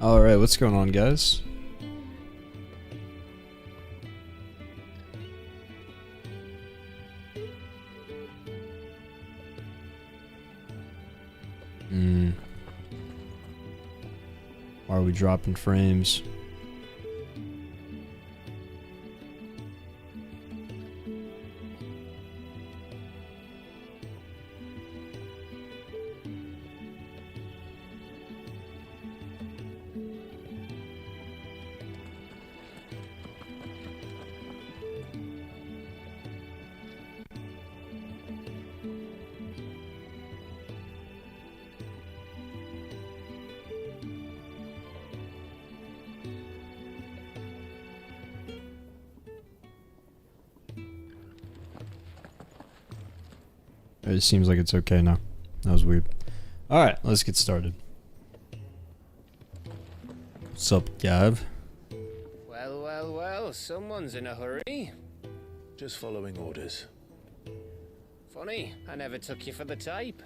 Alright, what's going on, guys? Why are we dropping frames? It seems like it's okay now. That was weird. Alright, let's get started. What's up, Gav? Well, someone's in a hurry. Just following orders. Funny, I never took you for the type.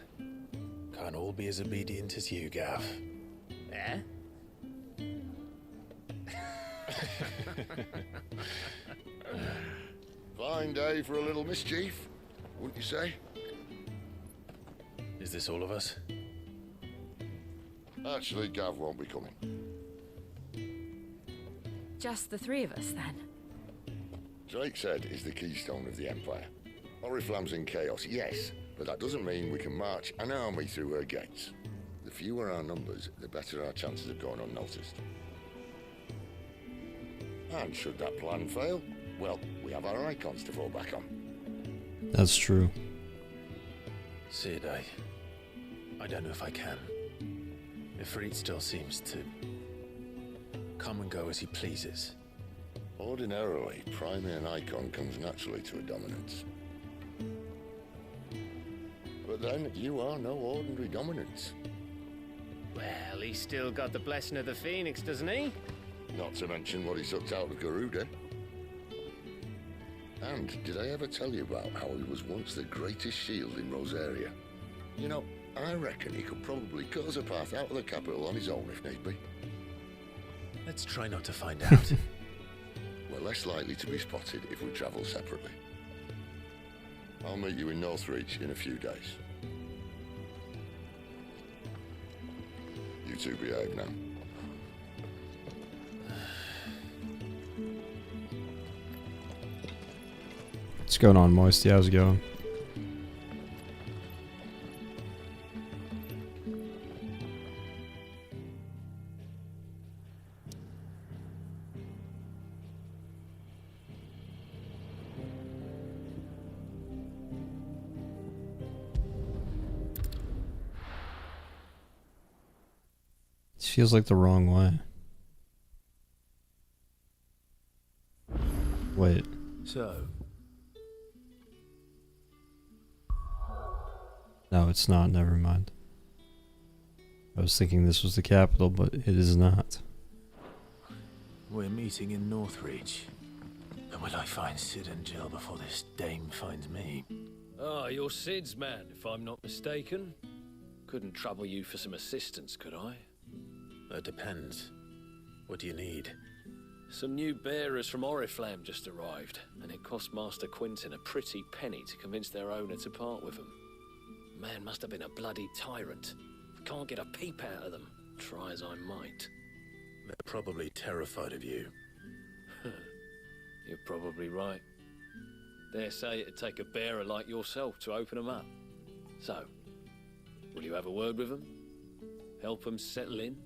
Can't all be as obedient as you, Gav. Eh? Fine day for a little mischief, wouldn't you say? Is this all of us? Actually, Gav won't be coming. Just the three of us, then? Drake said is the keystone of the Empire. Oriflamme's in chaos, yes, but that doesn't mean we can march an army through her gates. The fewer our numbers, the better our chances of going unnoticed. And should that plan fail, well, we have our icons to fall back on. That's true. Sid, I don't know if I can. Ifrit still seems to come and go as he pleases. Ordinarily, priming an icon comes naturally to a dominance. But then, you are no ordinary dominance. Well, he's still got the blessing of the Phoenix, doesn't he? Not to mention what he sucked out of Garuda. And did I ever tell you about how he was once the greatest shield in Rosaria? You know, I reckon he could probably cut us a path out of the capital on his own if need be. Let's try not to find out. We're less likely to be spotted if we travel separately. I'll meet you in Northreach in a few days. You two behave now. What's going on, Moisty? How's it going? This feels like the wrong way. Wait. So, No, it's not. Never mind. I was thinking this was the capital, but it is not. we're meeting in Northreach. And will I find Sid and Jill before this dame finds me? Ah, you're Sid's man, if I'm not mistaken. Couldn't trouble you for some assistance, could I? That depends. What do you need? Some new bearers from Oriflamme just arrived, and it cost Master Quinton a pretty penny to convince their owner to part with them. Man must have been a bloody tyrant. Can't get a peep out of them, try as I might. They're probably terrified of you. You're probably right. Dare say it'd take a bearer like yourself to open them up. So, will you have a word with them? Help them settle in?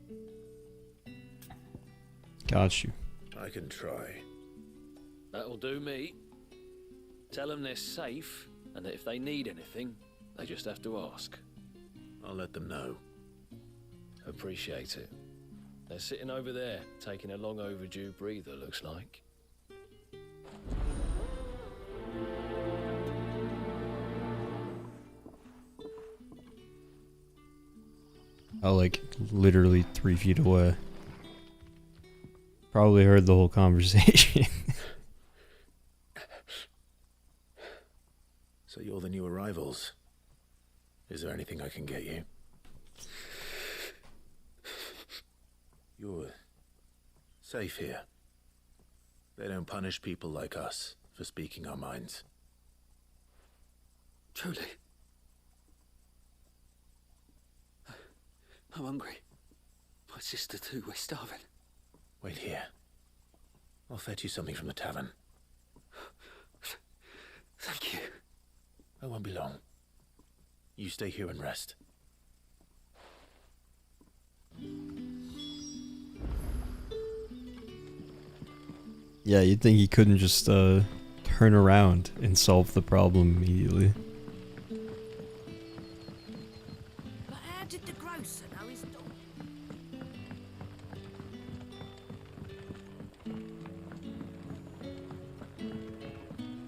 Got you. I can try. That'll do me. Tell them they're safe, and that if they need anything, they just have to ask. I'll let them know. Appreciate it. They're sitting over there, taking a long overdue breather, looks like. Oh, like literally 3 feet away. Probably heard the whole conversation. So you're the new arrivals. Is there anything I can get you? You're safe here. They don't punish people like us for speaking our minds. Truly. I'm hungry. My sister too, we're starving. Wait here. I'll fetch you something from the tavern. Thank you. I won't be long. You stay here and rest. Yeah, you'd think he couldn't just turn around and solve the problem immediately. But how did the grocer know his dog?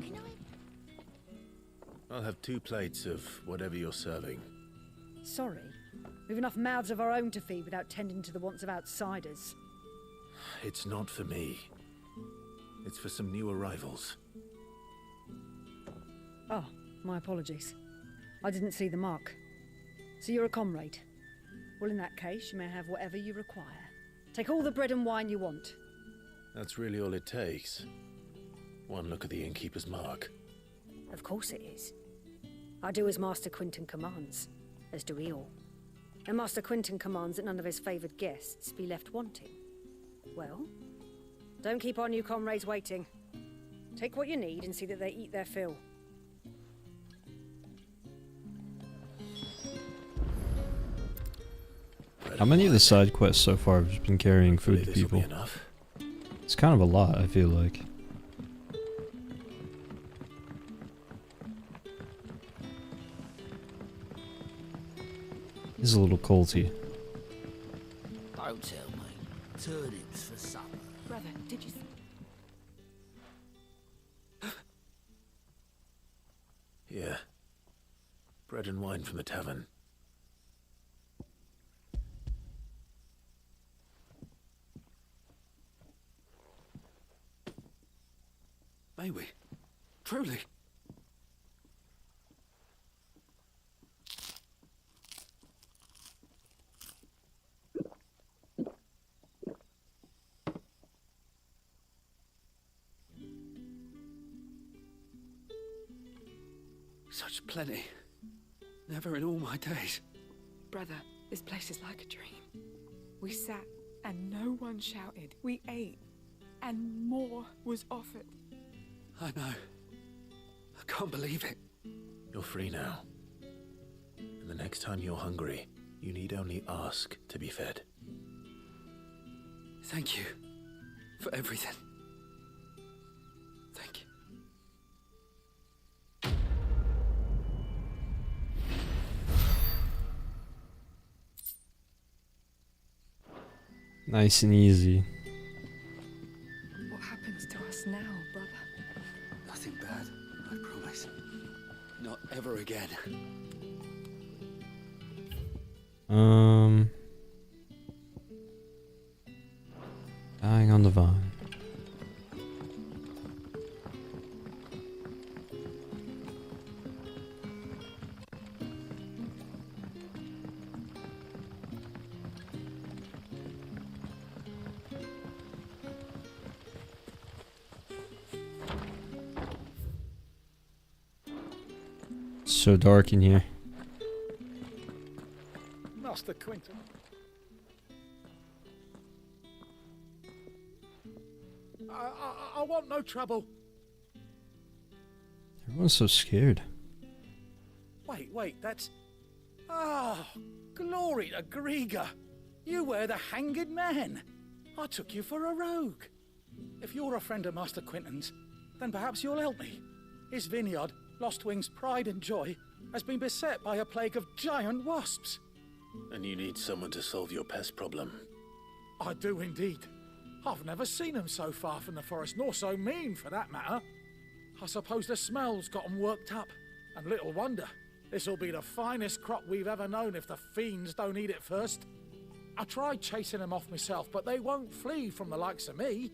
Can I? I'll have 2 plates of whatever you're serving. Sorry. We've enough mouths of our own to feed without tending to the wants of outsiders. It's not for me. It's for some new arrivals. Oh, my apologies. I didn't see the mark. So you're a comrade. Well, in that case, you may have whatever you require. Take all the bread and wine you want. That's really all it takes. One look at the innkeeper's mark. Of course it is. I do as Master Quinton commands, as do we all. And Master Quinton commands that none of his favoured guests be left wanting. Well, don't keep our new comrades waiting. Take what you need and see that they eat their fill. How many of the side quests so far have just been carrying Hopefully food to this'll be people? enough. It's kind of a lot, I feel like. It's a little colty. Don't tell me. Turnips for supper. Brother, did you... Yeah. Bread and wine from the tavern. May we? Truly? Such plenty. Never in all my days. Brother, this place is like a dream. We sat and no one shouted. We ate and more was offered. I know. I can't believe it. You're free now. And the next time you're hungry, you need only ask to be fed. Thank you for everything. Thank you. Nice and easy. What happens to us now, brother? Nothing bad, I promise. Not ever again. Dying on the vine. It's so dark in here. Master Quinton. I want no trouble. Everyone's so scared. Wait, that's... Ah, glory to Grieger. You were the hanged man. I took you for a rogue. If you're a friend of Master Quinton's, then perhaps you'll help me. His vineyard, Lostwing's pride and joy, has been beset by a plague of giant wasps. And you need someone to solve your pest problem. I do indeed. I've never seen them so far from the forest, nor so mean, for that matter. I suppose the smell's got 'em worked up, and little wonder. This'll be the finest crop we've ever known if the fiends don't eat it first. I tried chasing them off myself, but they won't flee from the likes of me.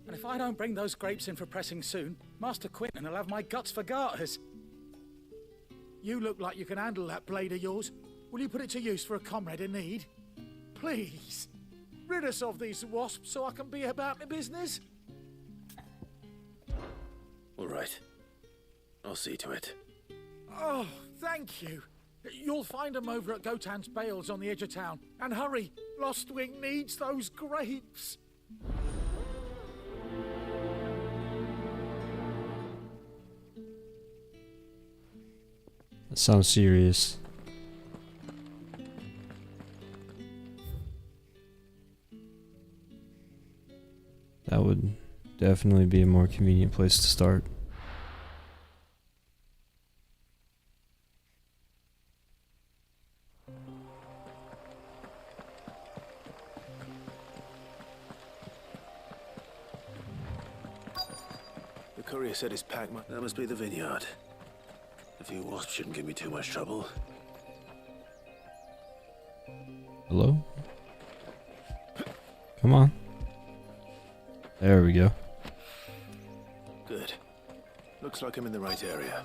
And if I don't bring those grapes in for pressing soon, Master Quinton will have my guts for garters. You look like you can handle that blade of yours. Will you put it to use for a comrade in need? Please. Rid us of these wasps so I can be about my business. All right. I'll see to it. Oh, thank you. You'll find them over at Gotan's Bales on the edge of town. And hurry, Lostwing needs those grapes. That sounds serious. That would definitely be a more convenient place to start. The courier said his pack that must be the vineyard. A few wasps shouldn't give me too much trouble. Hello? Come on. There we go. Good. Looks like I'm in the right area.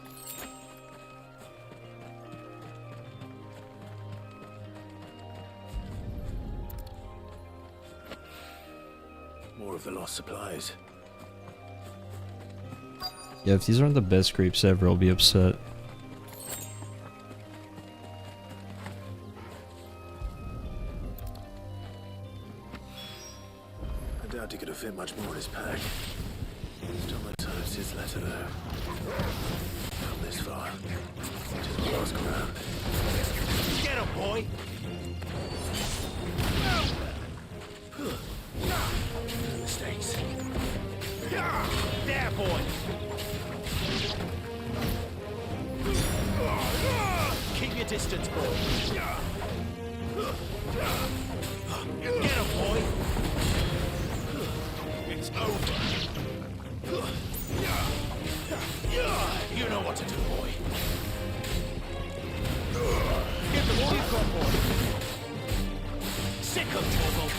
More of the lost supplies. Yeah, if these aren't the best grapes ever, I'll be upset. I doubt he could have fit much more in his pack. Still my toast his letter though. Come this far. Just ask around. Get him, boy! No mistakes. There, boy! Keep your distance, boy. Get him, boy! It's over. You know what to do, boy. Get the boy from, boy. Sick of trouble.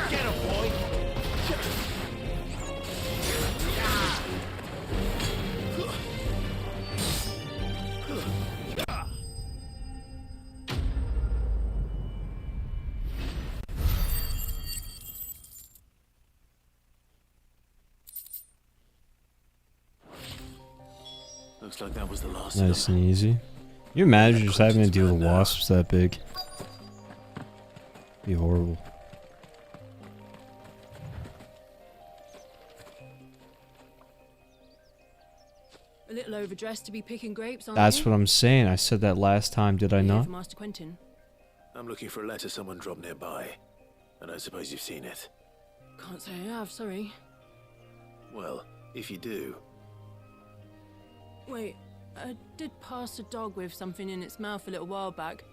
Get him, boy. Looks like that was the last Nice of them. and easy. Can you imagine just having to deal with wasps that big? Be horrible. A little overdressed to be picking grapes, aren't That's you? what I'm saying. I said that last time, did I Here not? for Master Quentin. I'm looking for a letter someone dropped nearby. And I suppose you've seen it. Can't say I have, sorry. Well, if you do, Wait, I did pass a dog with something in its mouth a little while back.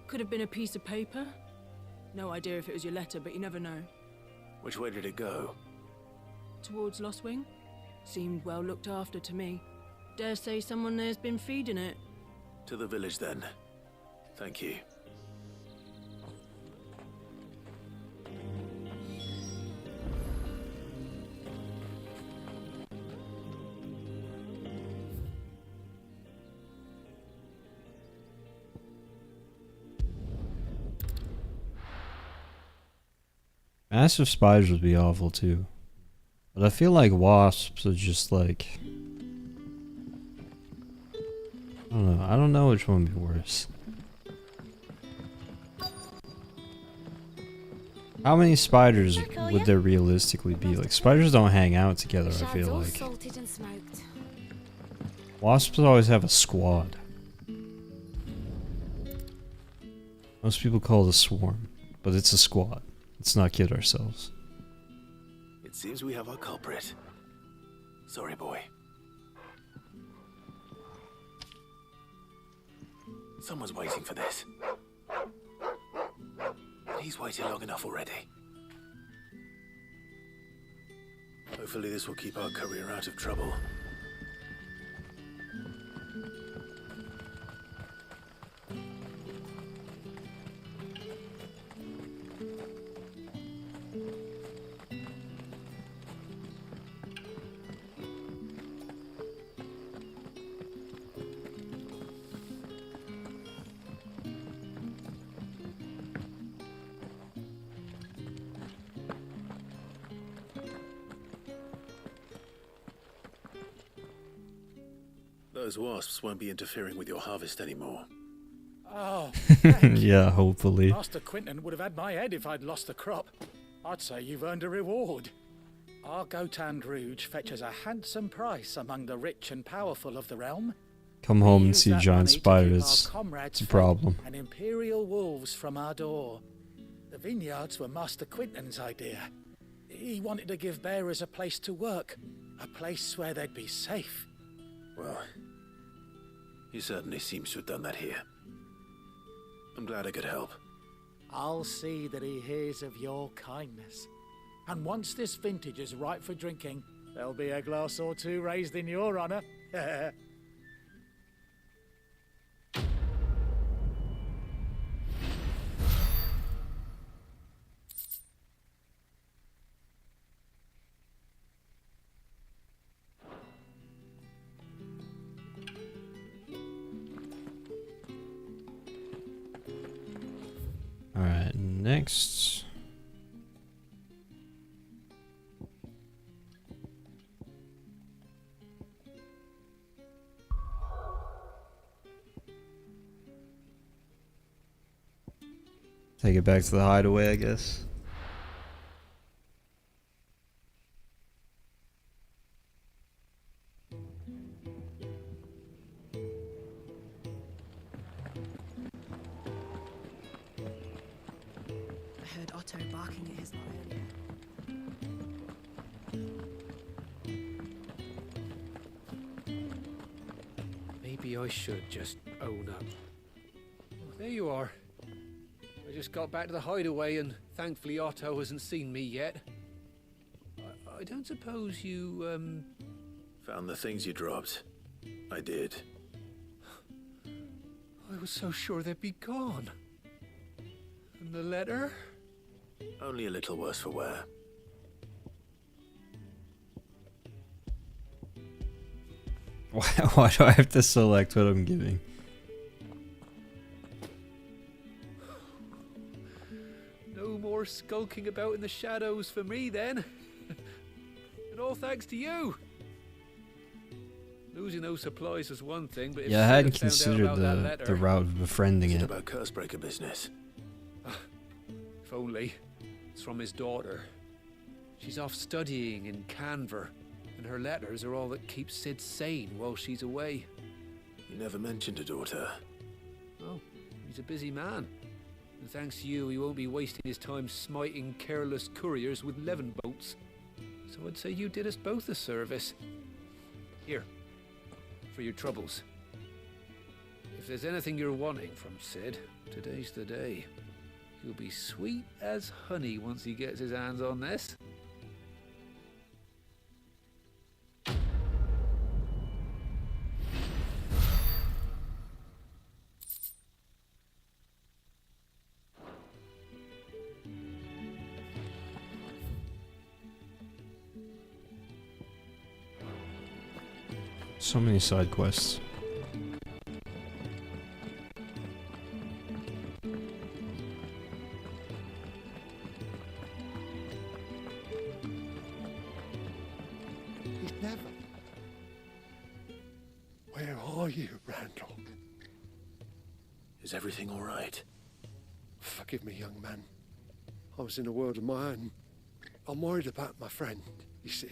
Could have been a piece of paper. No idea if it was your letter, but you never know. which way did it go? Towards Lostwing? Seemed well looked after to me. Dare say someone there's been feeding it. To the village then. Thank you. Massive spiders would be awful too. But I feel like wasps are just like... I don't know which one would be worse. How many spiders would there realistically be? Like, spiders don't hang out together, I feel like. Salted and smoked. Wasps always have a squad. Most people call it a swarm, but it's a squad. Let's not kid ourselves. It seems we have our culprit. Sorry, boy. Someone's waiting for this. And he's waited long enough already. Hopefully this will keep our courier out of trouble. Those wasps won't be interfering with your harvest anymore. Oh, thank you. Yeah, hopefully. Master Quinton would have had my head if I'd lost the crop. I'd say you've earned a reward. Our Gotand Rouge fetches a handsome price among the rich and powerful of the realm. Come home and Use see that giant money to keep spiders. our comrades It's a free problem. And imperial wolves from our door. The vineyards were Master Quinton's idea. He wanted to give bearers a place to work, a place where they'd be safe. Well, he certainly seems to have done that here. I'm glad I could help. I'll see that he hears of your kindness. And once this vintage is ripe for drinking, there'll be a glass or two raised in your honor. Alright, next. Take it back to the hideaway, I guess. I heard Otto barking at his lot earlier. Maybe I should just own up. Oh, there you are. I just got back to the hideaway and thankfully Otto hasn't seen me yet. I don't suppose you, Found the things you dropped. I did. I was so sure they'd be gone. And the letter? Only a little worse for wear. Why do I have to select what I'm giving? No more skulking about in the shadows for me then. And all thanks to you. Losing those supplies is one thing, but if Yeah, I Sid hadn't had found out considered about that letter, the route of befriending Is it it. about Cursebreaker business? if only. It's from his daughter. She's off studying in Canver, and her letters are all that keeps Sid sane while she's away. You never mentioned a daughter. Oh, he's a busy man. And thanks to you, he won't be wasting his time smiting careless couriers with levin bolts. So I'd say you did us both a service. Here, for your troubles. If there's anything you're wanting from Sid, today's the day. He'll be sweet as honey once he gets his hands on this. So many side quests. He's never. Where are you, Randall? Is everything all right? Forgive me, young man. I was in a world of my own. I'm worried about my friend, you see.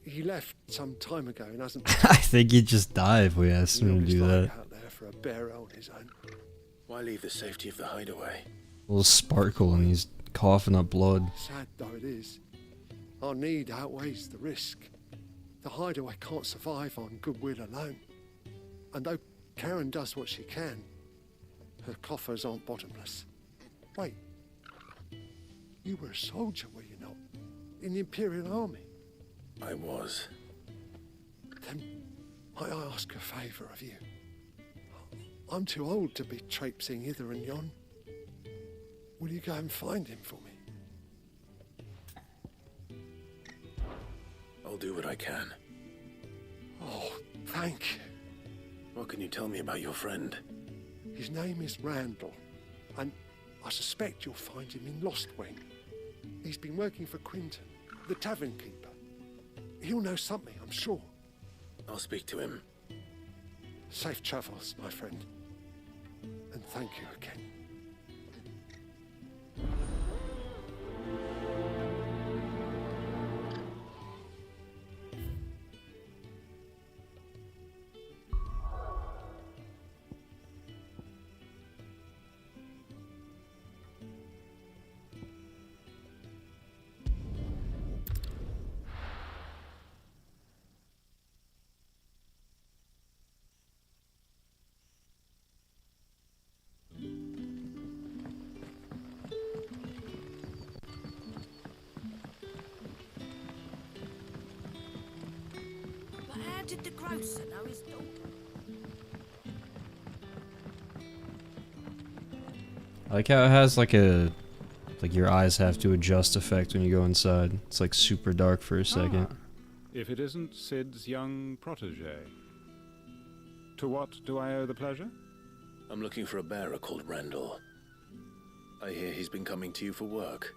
He left some time ago and hasn't... I think he'd just die if we asked him to do that. out there for a bear on his own. Why leave the safety of the hideaway? A little sparkle and he's coughing up blood. Sad though it is, our need outweighs the risk. The hideaway can't survive on goodwill alone. And though Karen does what she can, her coffers aren't bottomless. Wait, you were a soldier, were you not? In the Imperial Army? I was. Then might I ask a favour of you? I'm too old to be traipsing hither and yon. Will you go and find him for me? I'll do what I can. Oh, thank you. What can you tell me about your friend? His name is Randall, and I suspect you'll find him in Lost Wing. He's been working for Quinton, the tavern keeper. He'll know something, I'm sure. I'll speak to him. Safe travels, my friend. And thank you again. But how did the grocer know his daughter? I like how it has like a, like your eyes have to adjust effect when you go inside. It's like super dark for a second. If it isn't Sid's young protege. To what do I owe the pleasure? I'm looking for a bearer called Randall. I hear he's been coming to you for work.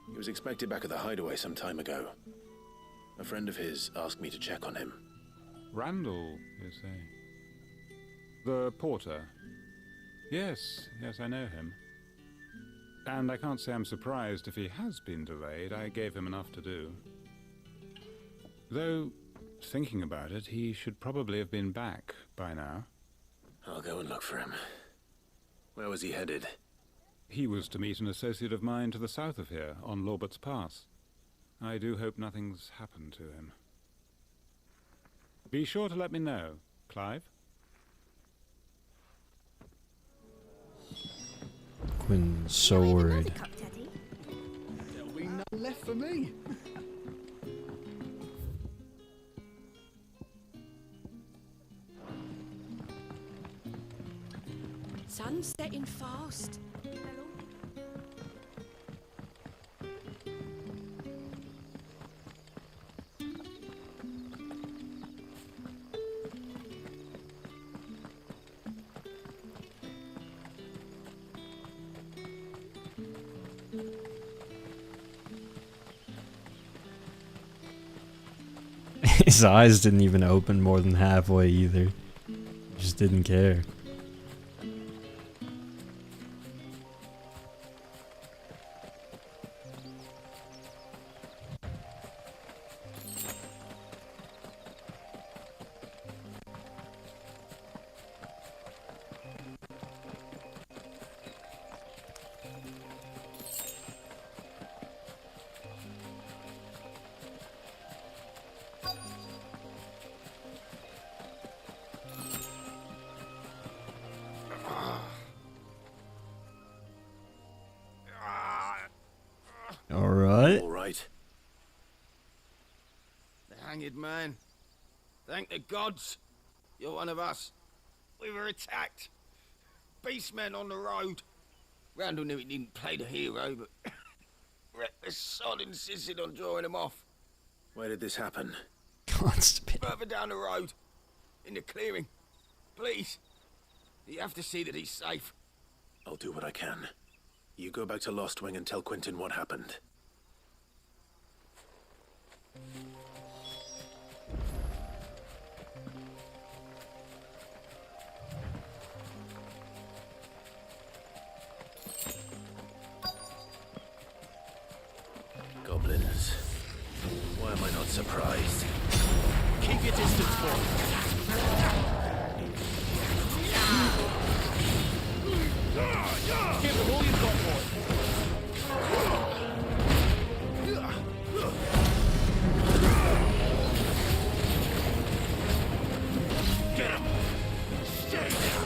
He was expected back at the hideaway some time ago. A friend of his asked me to check on him. Randall, you say? The porter? Yes, I know him. And I can't say I'm surprised if he has been delayed. I gave him enough to do. Though, thinking about it, he should probably have been back by now. I'll go and look for him. Where was he headed? He was to meet an associate of mine to the south of here, on Lorbert's Pass. I do hope nothing's happened to him. Be sure to let me know, Clive. Quinn's so worried. There'll be none left for me. Sun's setting fast. His eyes didn't even open more than halfway either. He just didn't care. Alright. All right. The hanged man. Thank the gods. You're one of us. We were attacked. Beastmen on the road. Randall knew he didn't play the hero, but reckless sod insisted on drawing him off. Where did this happen? Further down the road. In the clearing. Please. You have to see that he's safe. I'll do what I can. You go back to Lost Wing and tell Quentin what happened. Goblins. Why am I not surprised? Keep your distance, boy. Give them all you've got, boy. Get him. Stay down.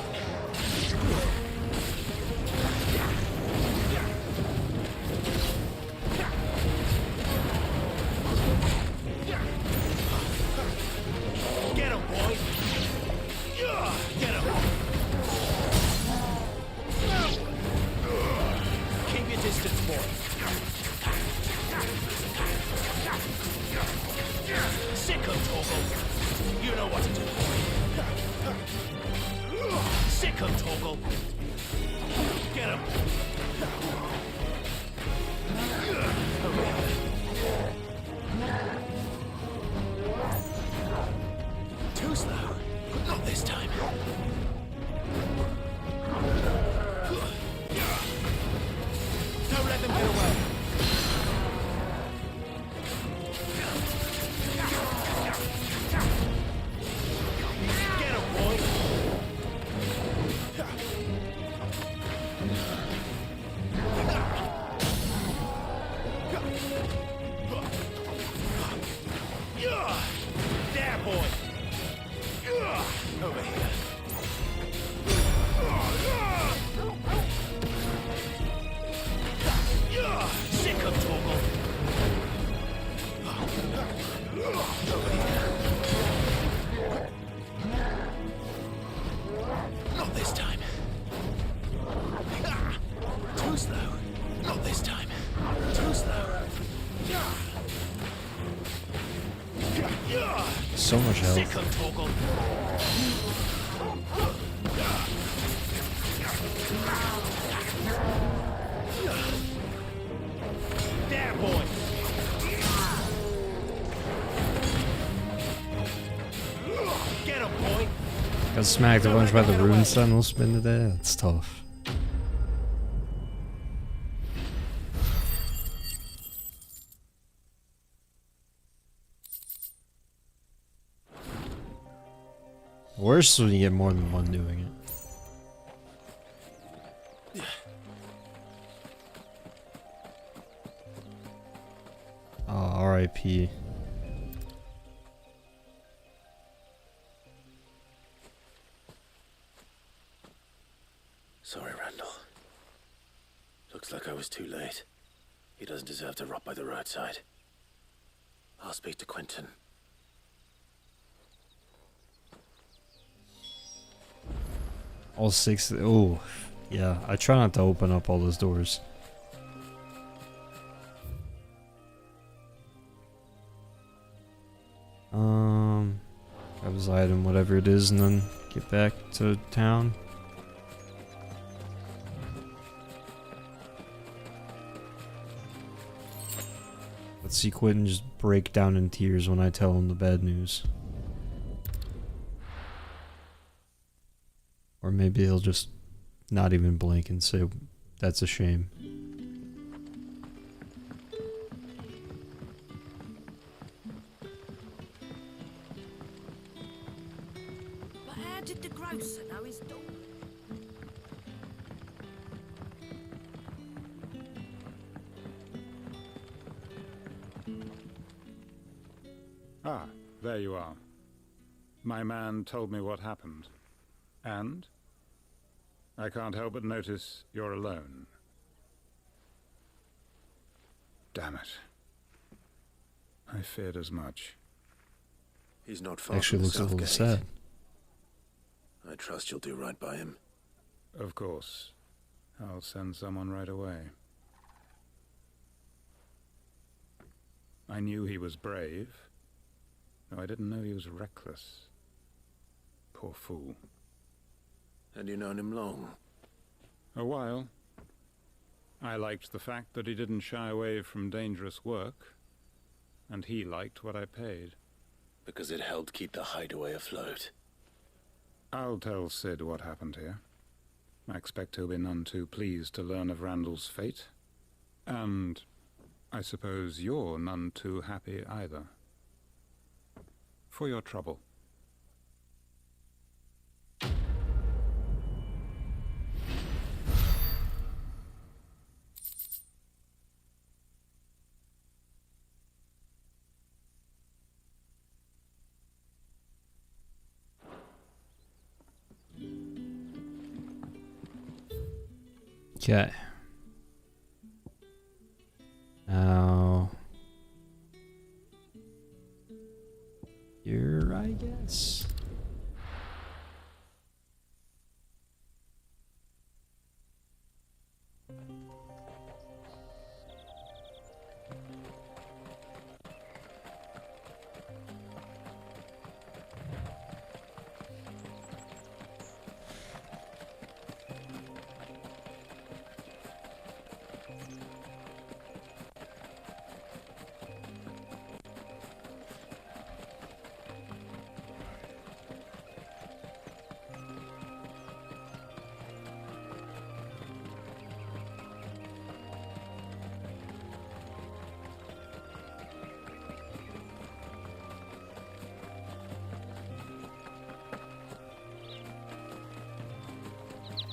Get him, boys. Get him. Keep your distance, boy. Sicko, Torgal. You know what to do. Sicko, Torgal. Get him. Too slow, but not this time. so much health. There, boy! Get him, boy! Got smacked a bunch by the rune sentinel spin today. That's tough. Worse when you get more than one doing it. Oh, R.I.P. Sorry, Randall. Looks like I was too late. He doesn't deserve to rot by the roadside. I'll speak to Quentin. All 6. Oh, yeah. I try not to open up all those doors. Grab his item, whatever it is, and then get back to town. Let's see Quentin just break down in tears when I tell him the bad news. Or maybe he'll just not even blink and say, that's a shame. But how did the grocer know his dog? Ah, there you are. My man told me what happened. And? I can't help but notice you're alone. Damn it. I feared as much. He's not far Actually from looks a little Southgate. sad. I trust you'll do right by him. Of course. I'll send someone right away. I knew he was brave, though I didn't know he was reckless. Poor fool. And you known him long? A while. I liked the fact that he didn't shy away from dangerous work, and he liked what I paid. Because it helped keep the hideaway afloat. I'll tell Sid what happened here. I expect he'll be none too pleased to learn of Randall's fate. And I suppose you're none too happy either. For your trouble. Okay. Now, here, I guess.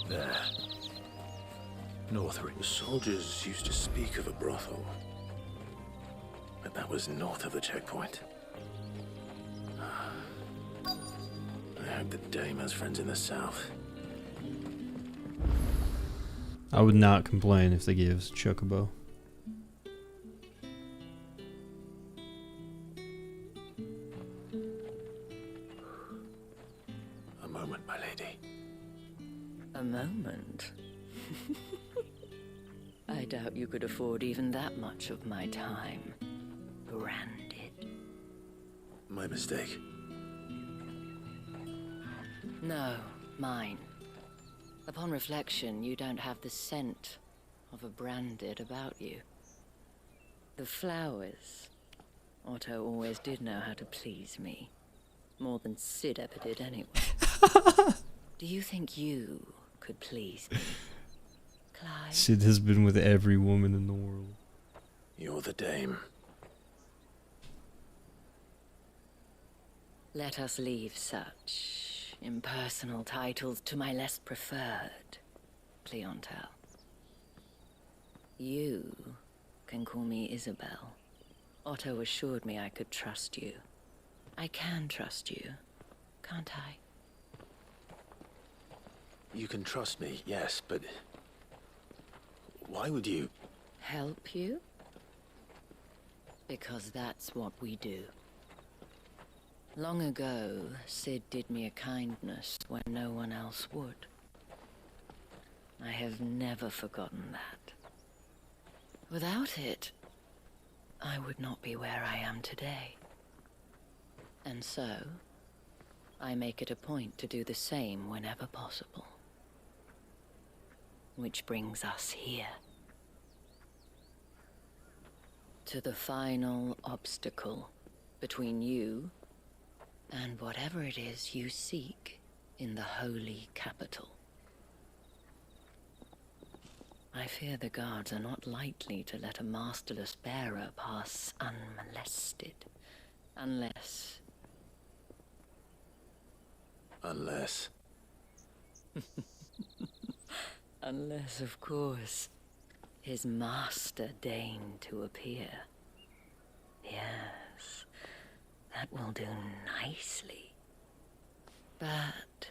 There. Northridge. The soldiers used to speak of a brothel. But that was north of the checkpoint. I hope the dame has friends in the south. I would not complain if they gave us a chocobo. A moment, my lady. A moment? I doubt you could afford even that much of my time. Branded. My mistake. No, mine. Upon reflection, you don't have the scent of a branded about you. The flowers. Otto always did know how to please me. More than Sid ever did anyway. Do you think you could please me, Clive? Sid has been with every woman in the world. You're the dame. Let us leave such impersonal titles to my less preferred clientele. You can call me Isabel. Otto assured me I could trust you. I can trust you, can't I? You can trust me, yes, but... why would you... Help you? Because that's what we do. Long ago, Sid did me a kindness when no one else would. I have never forgotten that. Without it, I would not be where I am today. And so, I make it a point to do the same whenever possible. Which brings us here. To the final obstacle between you and whatever it is you seek in the holy capital. I fear the guards are not likely to let a masterless bearer pass unmolested. Unless... Unless... Unless, of course, his master deigned to appear. Yes, that will do nicely. But...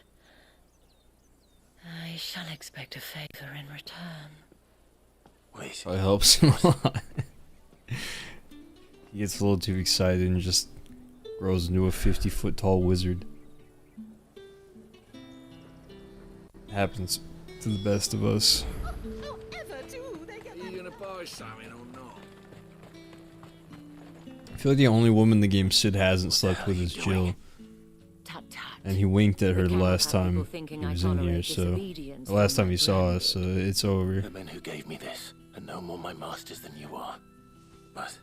I shall expect a favor in return. Wait. It helps him a lot. He gets a little too excited and just grows into a 50-foot tall wizard. Happens to the best of us. Are you gonna buy something or not? I feel like the only woman in the game Sid hasn't slept with is Jill. And he winked at her the last time he was in here, so... The last time he saw us, so it's over. The men who gave me this are no more my masters than you are. But...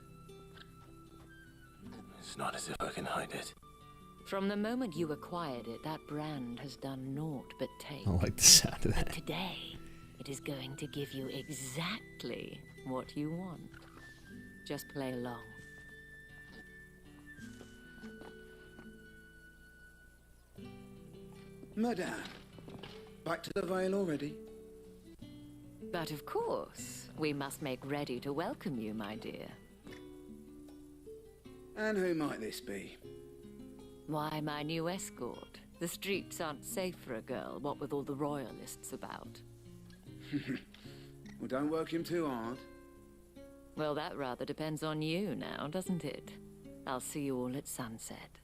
it's not as if I can hide it. From the moment you acquired it, that brand has done naught but take. I like the sound of that. But today, it is going to give you exactly what you want. Just play along. Madame, back to the Vale already? But of course, we must make ready to welcome you, my dear. And who might this be? Why, my new escort. The streets aren't safe for a girl, what with all the royalists about. Well, don't work him too hard. Well, that rather depends on you now, doesn't it? I'll see you all at sunset.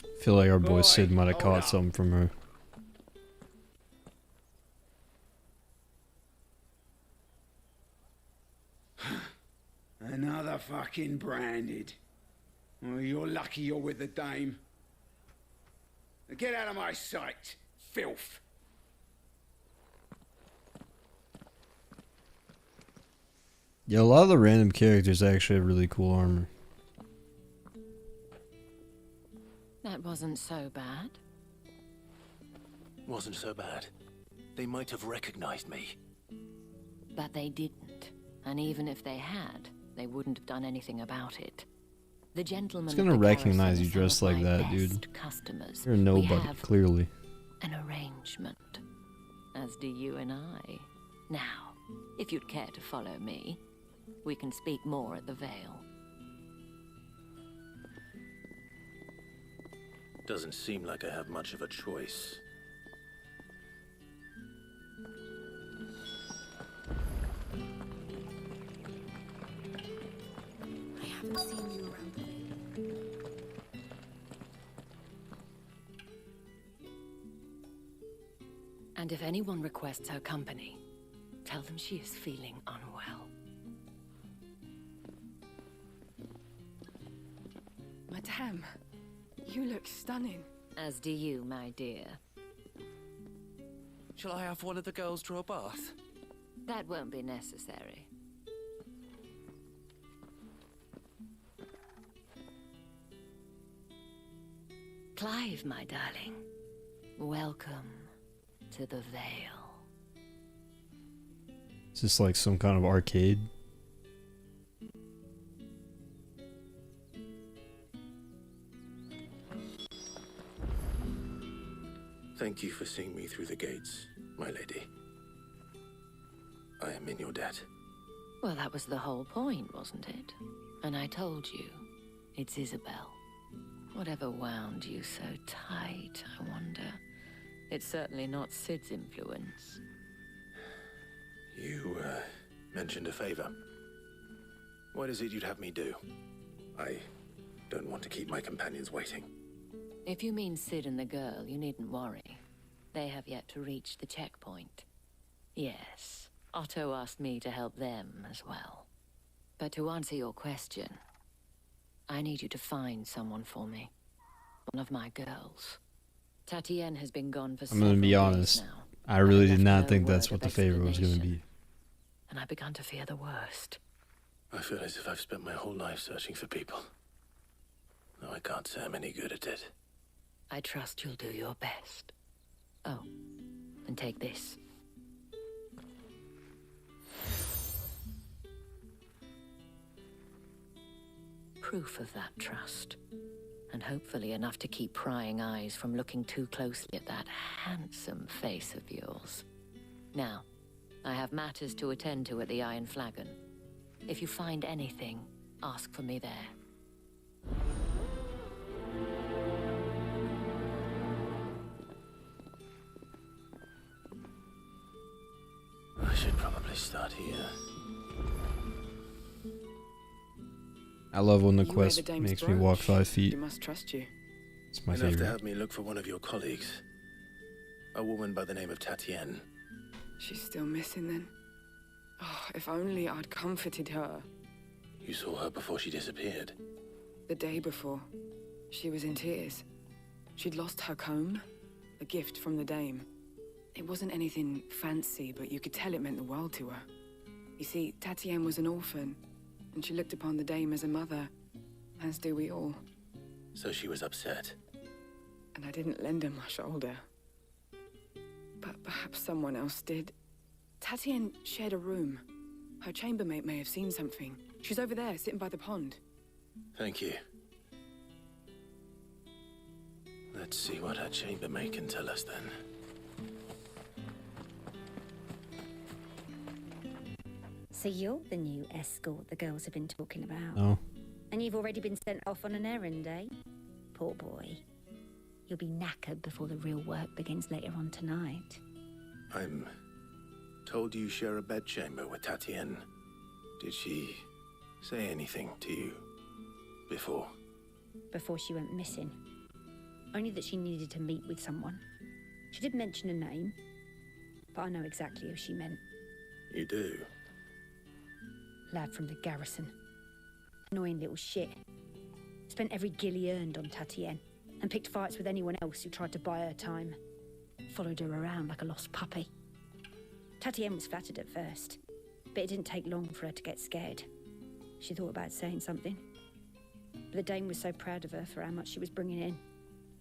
I feel like our boy Sid might have caught something from her. Another fucking branded. Oh, you're lucky you're with the dame. Now get out of my sight, filth. Yeah, a lot of the random characters actually have really cool armor. That wasn't so bad. Wasn't so bad. They might have recognized me. But they didn't. And even if they had, they wouldn't have done anything about it. The gentleman It's gonna recognize you dressed like that, dude. Customers. You're nobody, clearly. An arrangement. As do you and I. Now, if you'd care to follow me, we can speak more at the Vale. Doesn't seem like I have much of a choice. I haven't seen you around the Vale. And if anyone requests her company, tell them she is feeling unwell. Madame, You look stunning. As do you, my dear. Shall I have one of the girls draw a bath? That won't be necessary. Clive, my darling. Welcome to the Vale. Is this like some kind of arcade? Thank you for seeing me through the gates, my lady. I am in your debt. Well, that was the whole point, wasn't it? And I told you, it's Isabel. Whatever wound you so tight, I wonder. It's certainly not Sid's influence. You, mentioned a favor. What is it you'd have me do? I don't want to keep my companions waiting. If you mean Sid and the girl, you needn't worry. They have yet to reach the checkpoint. Yes, Otto asked me to help them as well. But to answer your question, I need you to find someone for me. One of my girls. Tatienne has been gone for several I'm gonna be days honest. now. I really did not no think that's word what the of favor was gonna be. And I began to fear the worst. I feel as if I've spent my whole life searching for people. No, I can't say I'm any good at it. I trust you'll do your best. Oh, and take this. Proof of that trust. And hopefully enough to keep prying eyes from looking too closely at that handsome face of yours. Now, I have matters to attend to at the Iron Flagon. If you find anything, ask for me there. I should probably start here. I love when the You wear quest the dame's makes me walk brooch. 5 feet. You must trust you. It's my Enough to favorite. have me look for one of your colleagues. A woman by the name of Tatienne. She's still missing then. Oh, if only I'd comforted her. You saw her before she disappeared. The day before, she was in tears. She'd lost her comb, a gift from the dame. It wasn't anything fancy, but you could tell it meant the world to her. You see, Tatienne was an orphan, and she looked upon the dame as a mother, as do we all. So she was upset. And I didn't lend her my shoulder. But perhaps someone else did. Tatienne shared a room. Her chambermaid may have seen something. She's over there, sitting by the pond. Thank you. Let's see what her chambermaid can tell us then. So you're the new escort the girls have been talking about? No. And you've already been sent off on an errand, eh? Poor boy. You'll be knackered before the real work begins later on tonight. I'm told you share a bedchamber with Tatienne. Did she say anything to you before? Before she went missing. Only that she needed to meet with someone. She did mention a name, but I know exactly who she meant. You do? Lad from the garrison. Annoying little shit. Spent every guil he earned on Tatienne, and picked fights with anyone else who tried to buy her time. Followed her around like a lost puppy. Tatienne was flattered at first, but it didn't take long for her to get scared. She thought about saying something. But the dame was so proud of her for how much she was bringing in,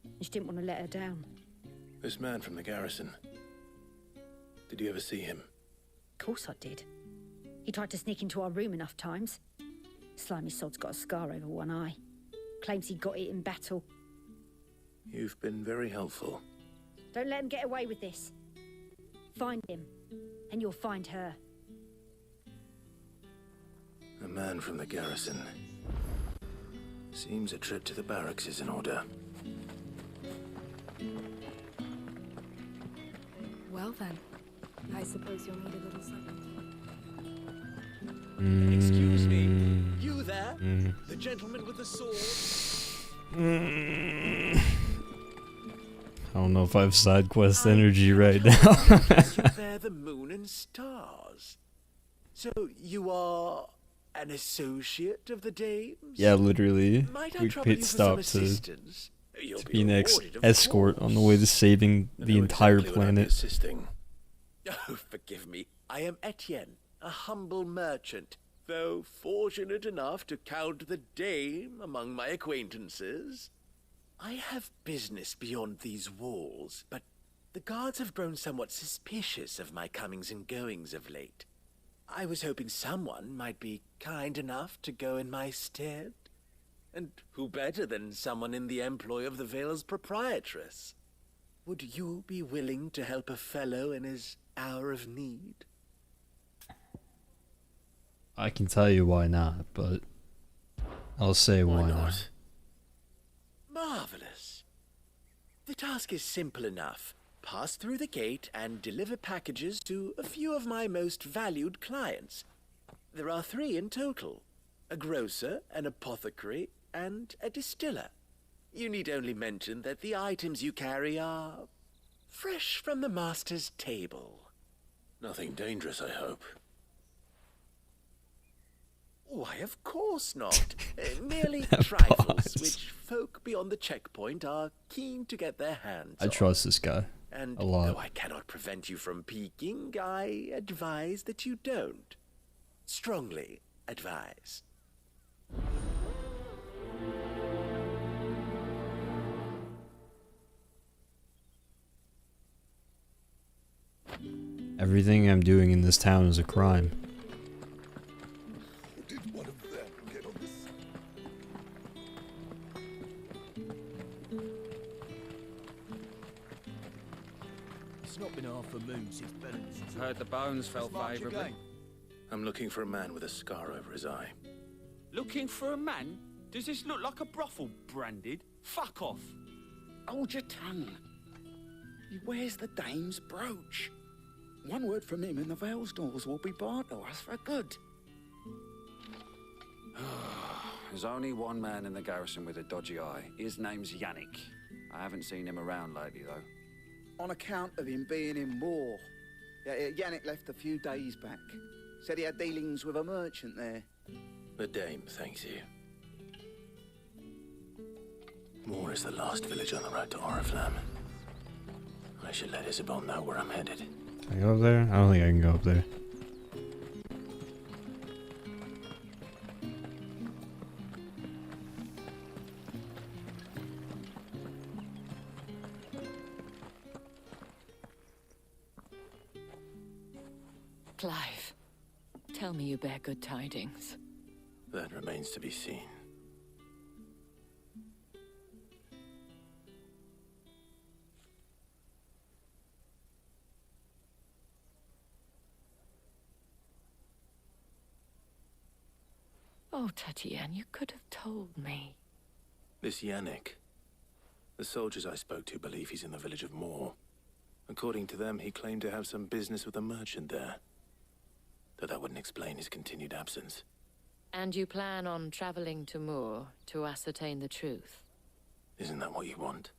and she didn't want to let her down. This man from the garrison. Did you ever see him? Of course I did. He tried to sneak into our room enough times. Slimy sod's got a scar over one eye. Claims he got it in battle. You've been very helpful. Don't let him get away with this. Find him, and you'll find her. A man from the garrison. Seems a trip to the barracks is in order. Well then, I suppose you'll need a little something. Excuse me, you there? The gentleman with the sword? I don't know if I have side quest energy right now. You bear the moon and stars. So you are an associate of the dame's? Yeah, literally. Might I Quick trouble pit you for stop some to assistance? You'll To be an rewarded, of escort on the course. way to saving I the know entire exactly what I'll be planet. assisting. Oh, forgive me. I am Etienne, a humble merchant, though fortunate enough to count the dame among my acquaintances. I have business beyond these walls, but the guards have grown somewhat suspicious of my comings and goings of late. I was hoping someone might be kind enough to go in my stead. And who better than someone in the employ of the Vale's proprietress? Would you be willing to help a fellow in his hour of need? I can tell you why not, but I'll say why not. Marvelous. The task is simple enough. Pass through the gate and deliver packages to a few of my most valued clients. There are 3 in total: a grocer, an apothecary, and a distiller. You need only mention that the items you carry are fresh from the master's table. Nothing dangerous, I hope. Why, of course not. Merely trifles which folk beyond the checkpoint are keen to get their hands I on. trust this guy And a lot. though I cannot prevent you from peeking, I advise that you don't. Strongly advise. Everything I'm doing in this town is a crime. It's not been half a moon since Bellingham's. Heard the bones fell favourably. I'm looking for a man with a scar over his eye. Looking for a man? Does this look like a brothel, Branded? Fuck off. Hold your tongue. He wears the dame's brooch. One word from him and the Vale's doors will be barred to us for good. There's only one man in the garrison with a dodgy eye. His name's Yannick. I haven't seen him around lately, though. On account of him being in war. Yannick left a few days back. Said he had dealings with a merchant there. The dame thanks you. Moor is the last village on the road to Oriflamme. I should let Isabel know where I'm headed. Can I go up there? I don't think I can go up there. Clive, tell me you bear good tidings. That remains to be seen. Oh, Tatiana, you could have told me. This Yannick. The soldiers I spoke to believe he's in the village of Moor. According to them, he claimed to have some business with a merchant there. Though that wouldn't explain his continued absence. And you plan on traveling to Moor to ascertain the truth? Isn't that what you want?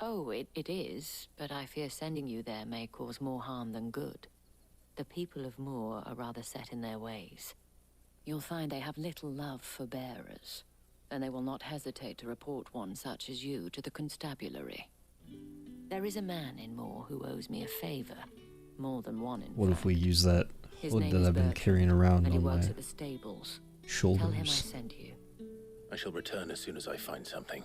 Oh, it is, but I fear sending you there may cause more harm than good. The people of Moor are rather set in their ways. You'll find they have little love for bearers, and they will not hesitate to report one such as you to the constabulary. There is a man in Moor who owes me a favor, more than one in What if we use that His hood name that is I've been Bertrand, carrying around and he on works my at the stables. shoulders? Tell him I sent you. I shall return as soon as I find something.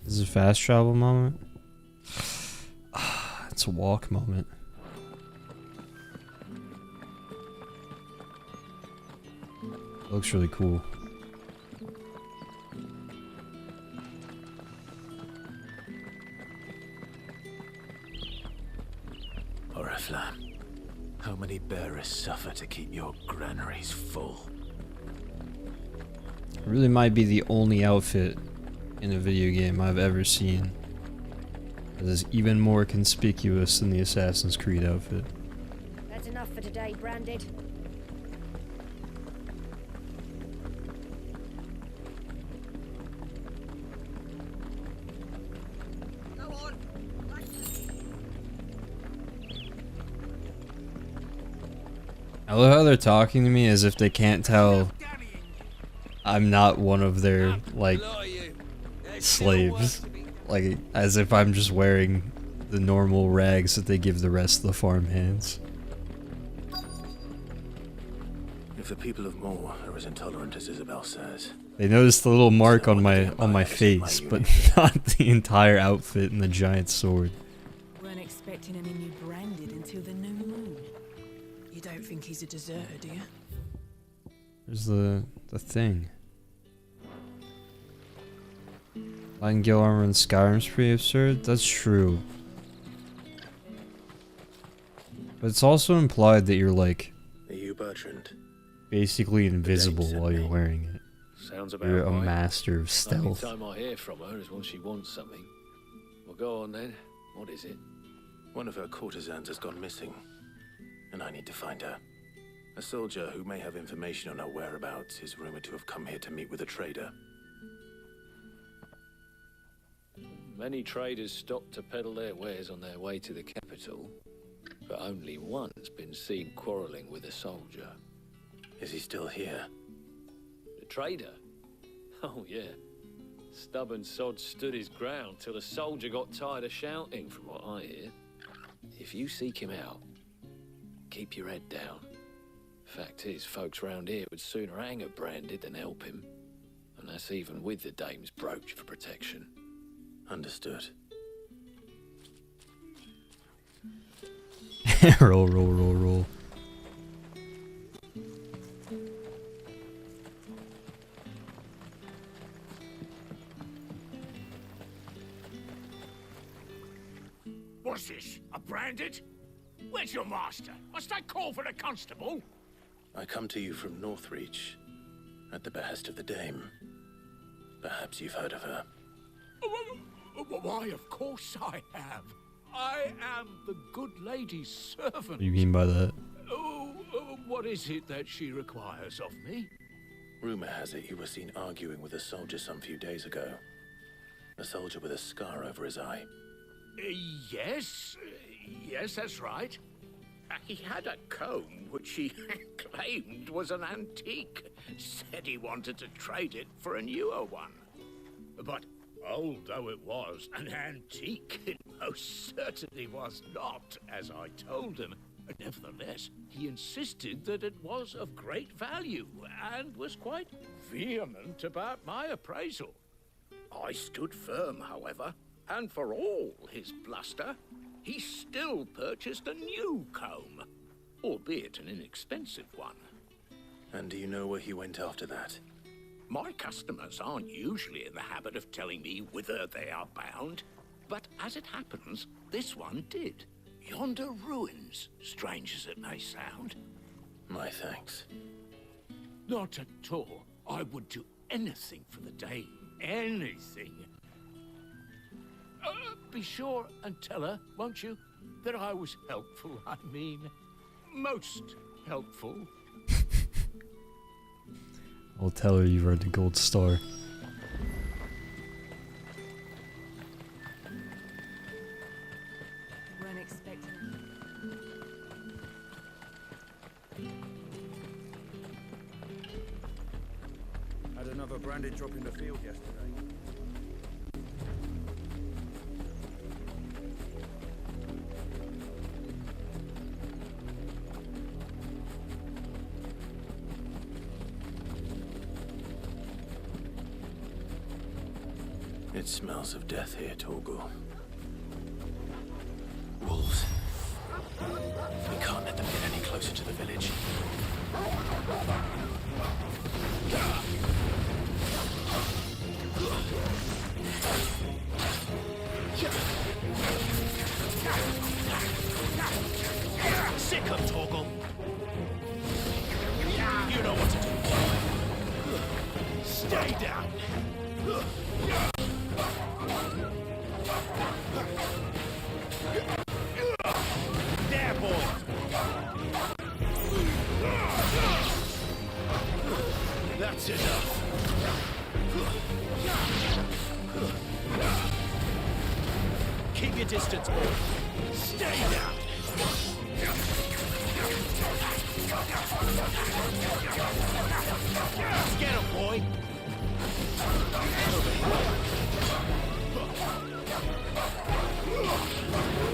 This is a fast travel moment. It's a walk moment. Looks really cool. Oriflamme, how many bearers suffer to keep your granaries full? It really might be the only outfit in a video game I've ever seen that is even more conspicuous than the Assassin's Creed outfit. That's enough for today, Branded. I love how they're talking to me as if they can't tell I'm not one of their, like, slaves. Like, as if I'm just wearing the normal rags that they give the rest of the farmhands. If the people of Moor are as intolerant as Isabel says... They noticed the little mark on my face, but not the entire outfit and the giant sword. Weren't expecting any new branded until the new moon. You don't think he's a deserter, do you? There's the thing. Nightingale armor in Skyrim's pretty absurd. That's true. But it's also implied that you're like Are you Bertrand? basically invisible while you're wearing it. Sounds about You're a right. master of stealth. Only time I hear from her is when she wants something. Well, go on then. What is it? One of her courtesans has gone missing, and I need to find her. A soldier who may have information on her whereabouts is rumored to have come here to meet with a trader. Many traders stop to peddle their wares on their way to the capital, but only one's been seen quarreling with a soldier. Is he still here? The trader? Oh, yeah. Stubborn sod stood his ground till the soldier got tired of shouting, from what I hear. If you seek him out, keep your head down. Fact is, folks round here would sooner hang a branded than help him. And that's even with the dame's brooch for protection. Understood. Roll, roll, roll, roll. What's this? A branded? Where's your master? Must I call for the constable? I come to you from Northreach, at the behest of the dame. Perhaps you've heard of her. Why, of course I have. I am the good lady's servant. What do you mean by that? What is it that she requires of me? Rumor has it you were seen arguing with a soldier some few days ago. A soldier with a scar over his eye. Yes, that's right. He had a comb which he claimed was an antique. Said he wanted to trade it for a newer one. But old though it was, an antique it most certainly was not, as I told him. Nevertheless, he insisted that it was of great value, and was quite vehement about my appraisal. I stood firm, however, and for all his bluster, he still purchased a new comb, albeit an inexpensive one. And do you know where he went after that? My customers aren't usually in the habit of telling me whither they are bound, but as it happens, this one did. Yonder ruins, strange as it may sound. My thanks. Not at all. I would do anything for the dame. Anything. Be sure and tell her, won't you, that I was helpful. I mean, most helpful. I'll tell her you earned the gold star. Weren't expecting Had another branded drop in the field yesterday. It smells of death here, Torgal. Wolves. We can't let them get any closer to the village. Sick of Torgal. You know what to do. Stay down. There, boy. That's enough. Keep your distance, boy. Stay down. Get him, boy!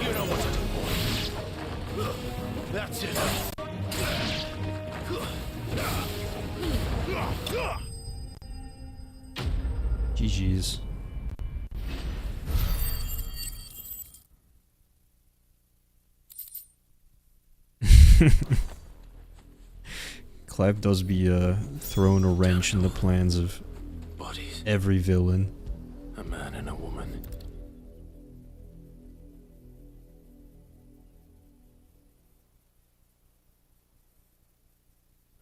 You know what to do, boy. That's it. GG's. Clive does be throwing a wrench in the plans of Bodies. every villain. A man and a woman.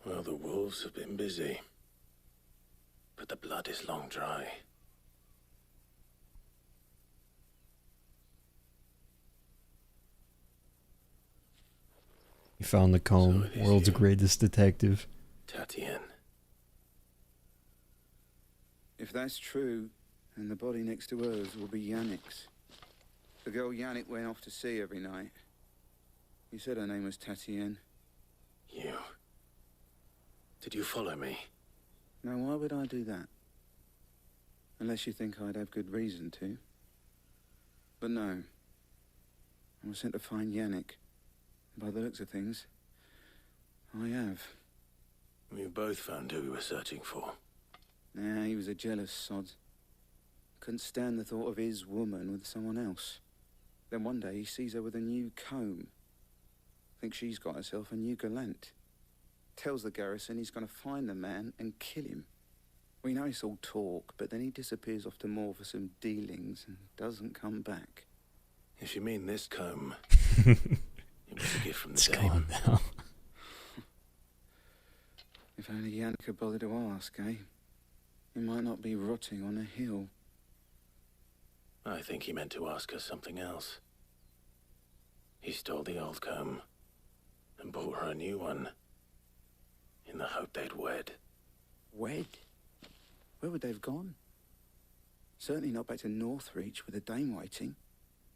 Well, the wolves have been busy. But the blood is long dry. He found the comb, world's greatest detective. Tatien. If that's true, then the body next to hers will be Yannick's. The girl Yannick went off to sea every night. You said her name was Tatien. You. Did you follow me? Now, why would I do that? Unless you think I'd have good reason to. But no. I was sent to find Yannick. By the looks of things, I have. We both found who we were searching for. Nah, he was a jealous sod. Couldn't stand the thought of his woman with someone else. Then one day he sees her with a new comb. Thinks she's got herself a new gallant. Tells the garrison he's going to find the man and kill him. We know it's all talk, but then he disappears off to Moor for some dealings and doesn't come back. If you mean this comb, it was a gift from the It's Dame. gone now. If only Yannick could bother to ask, eh? He might not be rotting on a hill. I think he meant to ask us something else. He stole the old comb and bought her a new one in the hope they'd wed. Wed? Where would they have gone? Certainly not back to Northreach with a dame waiting.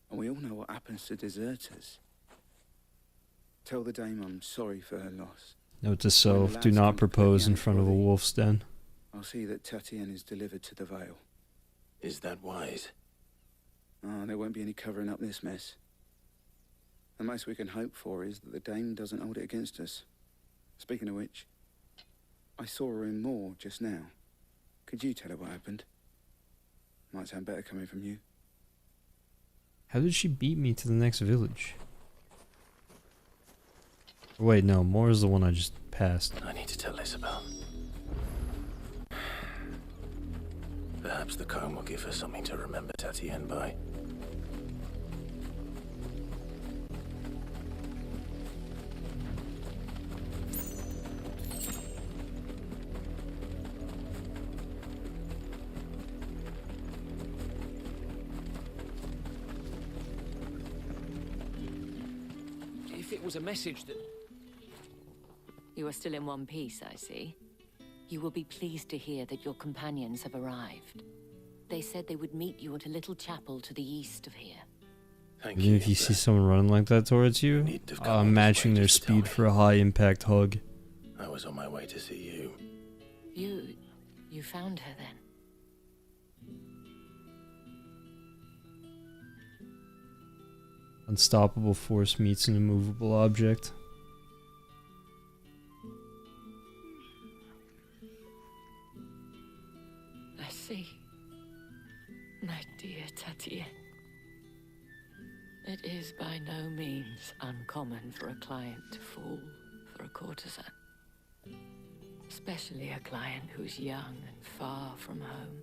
And we all know what happens to deserters. Tell the dame I'm sorry for her loss. Note to self, do not propose in front of a wolf's den. I'll see that Tatien is delivered to the Vale. Is that wise? Oh, there won't be any covering up this mess. The most we can hope for is that the dame doesn't hold it against us. Speaking of which, I saw her in Moor just now. Could you tell her what happened? Might sound better coming from you. How did she beat me to the next village? Wait, no, Moor is the one I just passed. I need to tell Isabel. Perhaps the comb will give her something to remember Tatien by. If it was a message that... You are still in one piece, I see. You will be pleased to hear that your companions have arrived. They said they would meet you at a little chapel to the east of here. Even if you see someone running like that towards you, matching their speed for a high impact hug. I was on my way to see you. You found her then? Unstoppable force meets an immovable object. I see. My dear Tatien. It is by no means uncommon for a client to fall for a courtesan. Especially a client who's young and far from home.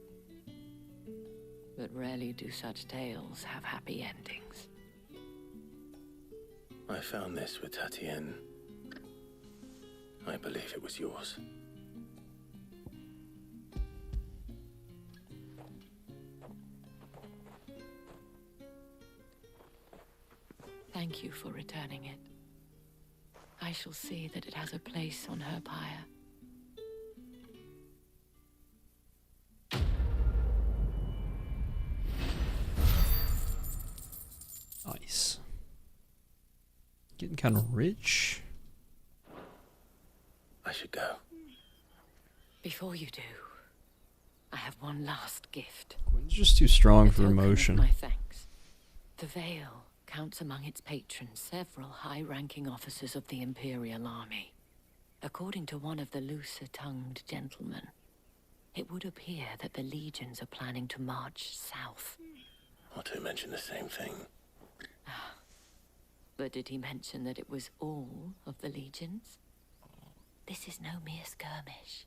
But rarely do such tales have happy endings. I found this with Tatien. I believe it was yours. Thank you for returning it. I shall see that it has a place on her pyre. Nice. Getting kind of rich. should go. Before you do, I have one last gift. It's just too strong A for token of emotion. my thanks. The Vale counts among its patrons several high-ranking officers of the Imperial Army. According to one of the looser-tongued gentlemen, it would appear that the legions are planning to march south. Or to mention the same thing. But did he mention that it was all of the legions? This is no mere skirmish.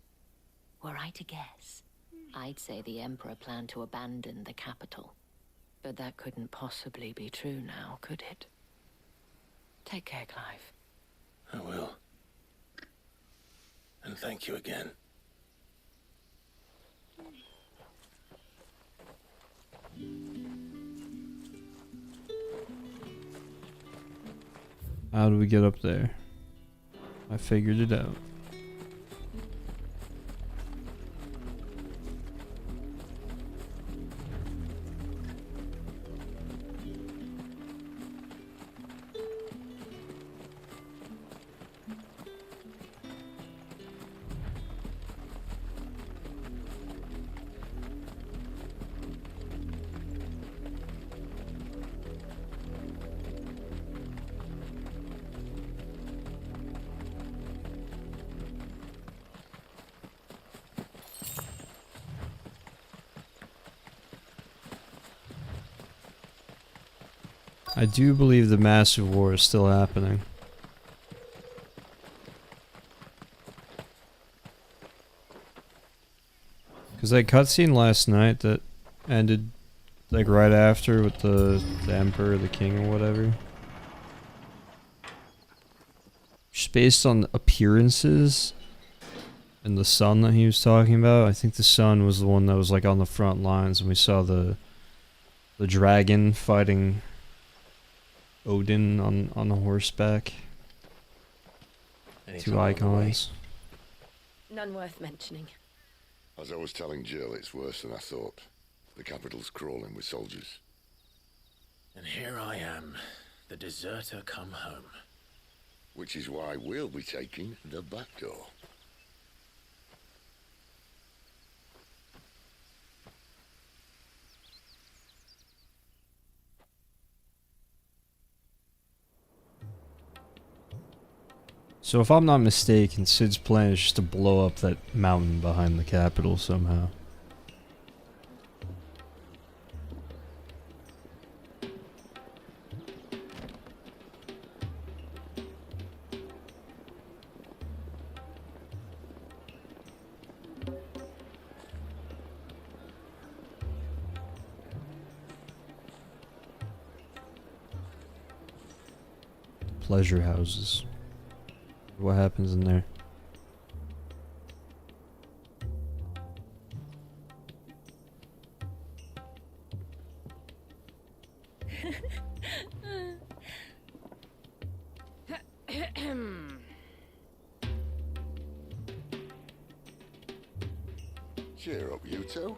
Were I to guess, I'd say the Emperor planned to abandon the capital. But that couldn't possibly be true now, could it? Take care, Clive. I will. And thank you again. How do we get up there? I figured it out. I do believe the massive war is still happening. Because that cutscene last night that ended like right after with the Emperor, the King or whatever. Just based on appearances and the son that he was talking about, I think the son was the one that was like on the front lines and we saw the dragon fighting Odin on the horseback. Two icons. None worth mentioning. As I was telling Jill, it's worse than I thought. The capital's crawling with soldiers. And here I am, the deserter come home. Which is why we'll be taking the back door. So if I'm not mistaken, Sid's plan is just to blow up that mountain behind the capital somehow. Pleasure houses. What happens in there? Cheer up, you two.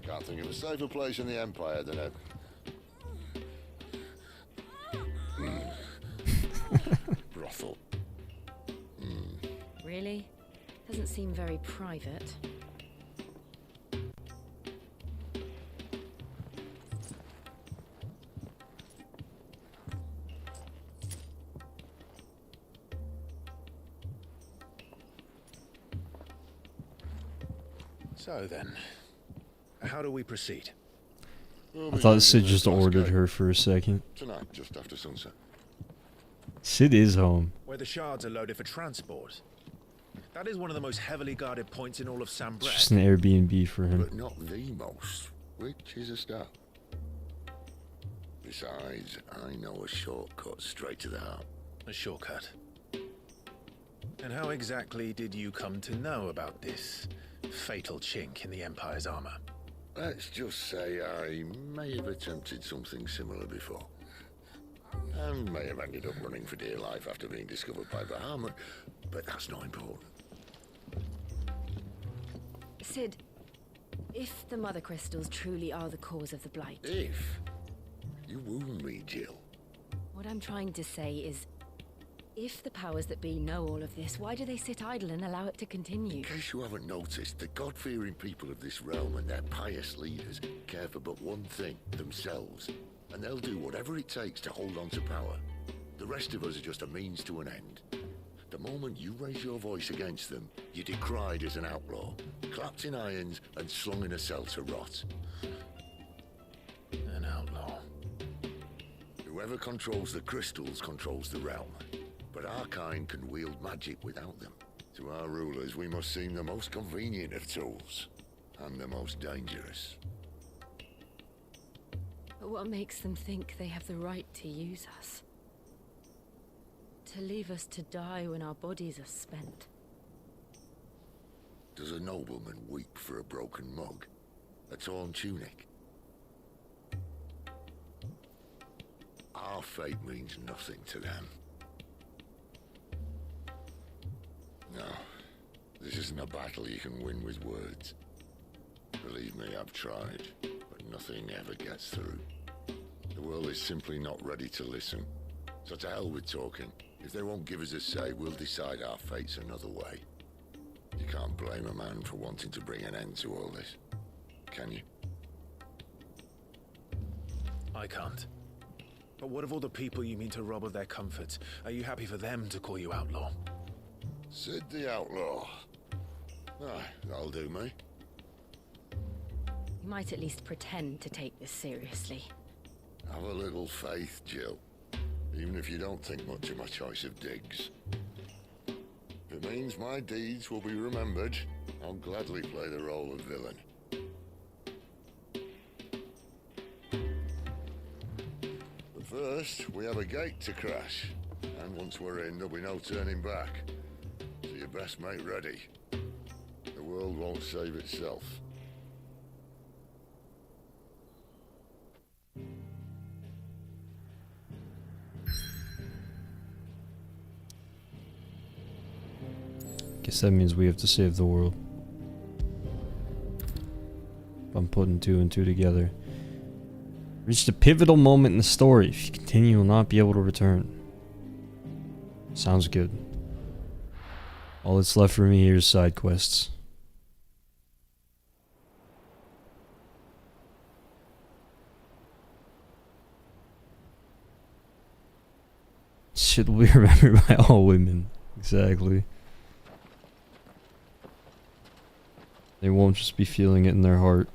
Can't think of a safer place in the Empire than a... brothel. Really? Doesn't seem very private. So then, how do we proceed? I thought Sid just ordered her for a second. Tonight, just after sunset. Sid is home. Where the shards are loaded for transport. That is one of the most heavily guarded points in all of Sam It's just an Airbnb for him. But not the most, which is a start. Besides, I know a shortcut straight to the heart. A shortcut. And how exactly did you come to know about this fatal chink in the Empire's armor? Let's just say I may have attempted something similar before. And may have ended up running for dear life after being discovered by Bahamut, but that's not important. Sid, if the Mother Crystals truly are the cause of the Blight... If? You wound me, Jill. What I'm trying to say is... If the powers that be know all of this, why do they sit idle and allow it to continue? In case you haven't noticed, the God-fearing people of this realm and their pious leaders care for but one thing, themselves. And they'll do whatever it takes to hold on to power. The rest of us are just a means to an end. The moment you raise your voice against them, you're decried as an outlaw, clapped in irons and slung in a cell to rot. An outlaw. Whoever controls the crystals controls the realm. But our kind can wield magic without them. To our rulers, we must seem the most convenient of tools, and the most dangerous. But what makes them think they have the right to use us? To leave us to die when our bodies are spent? Does a nobleman weep for a broken mug? A torn tunic? Our fate means nothing to them. No, this isn't a battle you can win with words. Believe me, I've tried, but nothing ever gets through. The world is simply not ready to listen. So to hell with talking. If they won't give us a say, we'll decide our fates another way. You can't blame a man for wanting to bring an end to all this, can you? I can't. But what of all the people you mean to rob of their comforts? Are you happy for them to call you outlaw? Sid the Outlaw. Aye, that'll do me. You might at least pretend to take this seriously. Have a little faith, Jill. Even if you don't think much of my choice of digs. If it means my deeds will be remembered, I'll gladly play the role of villain. But first, we have a gate to crash. And once we're in, there'll be no turning back. So you best make ready. The world won't save itself. Guess that means we have to save the world. I'm putting two and two together. Reached a pivotal moment in the story. If you continue, you will not be able to return. Sounds good. All that's left for me here is side quests. Shit will be remembered by all women. Exactly. They won't just be feeling it in their heart.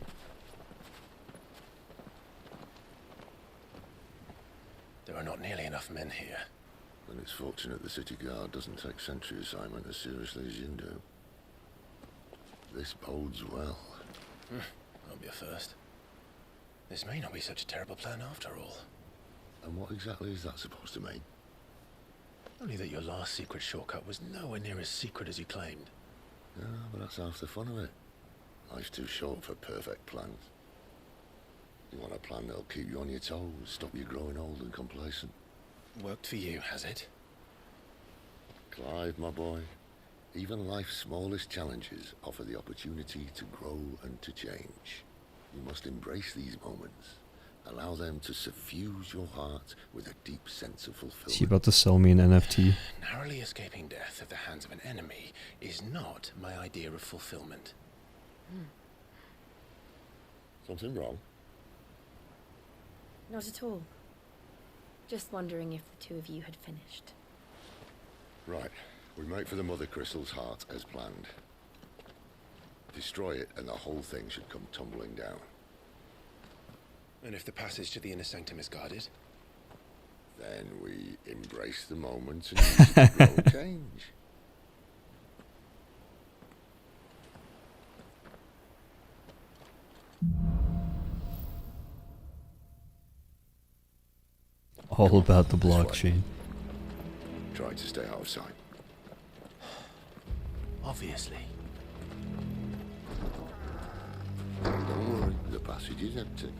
There are not nearly enough men here. Then it's fortunate the city guard doesn't take sentry assignment as seriously as you do. This bodes well. That'll be a first. This may not be such a terrible plan after all. And what exactly is that supposed to mean? Only that your last secret shortcut was nowhere near as secret as you claimed. Yeah, but that's half the fun of it. Life's too short for perfect plans. You want a plan that'll keep you on your toes, stop you growing old and complacent. Worked for you, has it? Clive, my boy, even life's smallest challenges offer the opportunity to grow and to change. You must embrace these moments. Allow them to suffuse your heart with a deep sense of fulfillment. Is he about to sell me an NFT? Narrowly escaping death at the hands of an enemy is not my idea of fulfillment. Something wrong? Not at all. Just wondering if the two of you had finished. Right. We make for the Mother Crystal's heart as planned. Destroy it and the whole thing should come tumbling down. And if the passage to the inner sanctum is guarded? Then we embrace the moment and use it to grow change. All about the blockchain. Try to stay out of sight. Obviously. Don't worry, the passage is empty.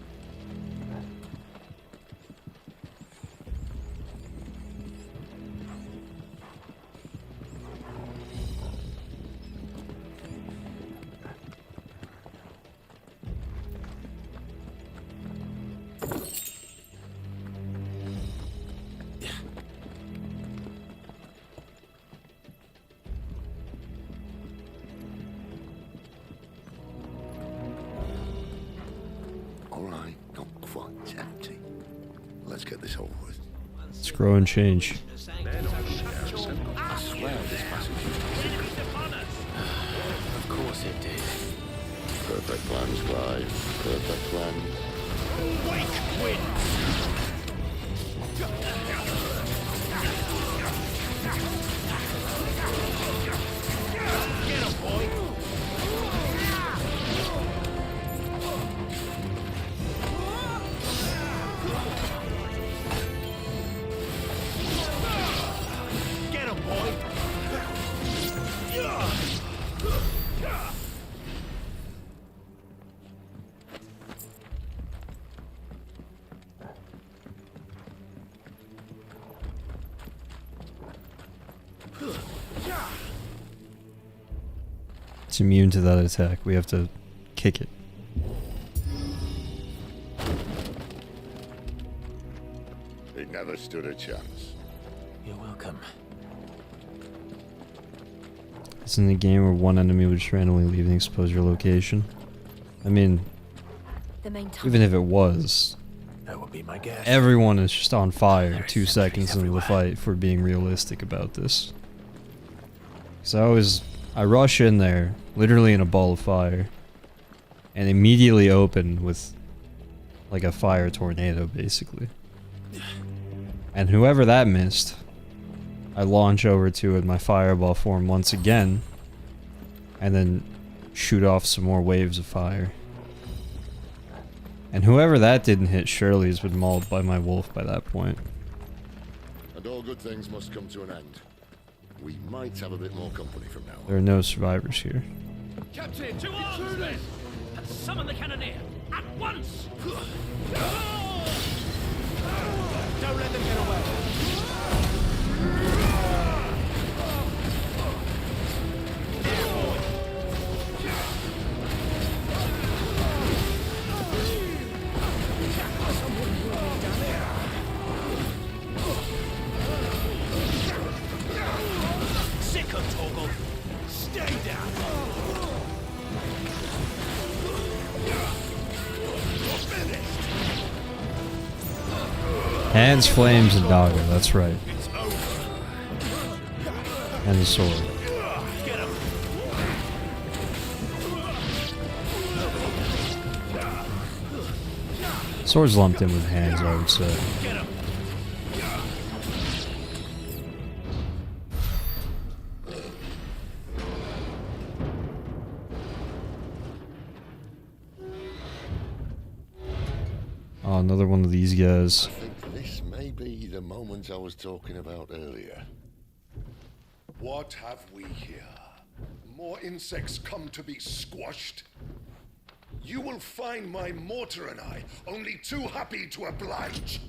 Grow and change. I swear this passage used to be secret. Of course it did. Perfect plans, Clive. Perfect plans. Wake wins! Get him, boy! Get him, boy! It's immune to that attack. We have to kick it. It never stood a chance. You're welcome. It's in the game where one enemy would just randomly leave and expose your location. I mean, The main even if it was, That would be my guess. everyone is just on fire 2 seconds into the fight, if we're being realistic about this. So I rush in there, literally in a ball of fire, and immediately open with like a fire tornado, basically. And whoever that missed, I launch over to in my fireball form once again, and then shoot off some more waves of fire. And whoever that didn't hit surely has been mauled by my wolf by that point. And all good things must come to an end. We might have a bit more company from now on. There are no survivors here. Captain, to arms, men! And summon the cannoneer! At once! Don't let them get away! Sick of Toggle! Stay down! Hands, flames, and dagger, that's right. And the sword. Sword's lumped in with hands, I would say. Oh, another one of these guys. I think this may be the moment I was talking about earlier. What have we here? More insects come to be squashed? You will find my mortar and I only too happy to oblige.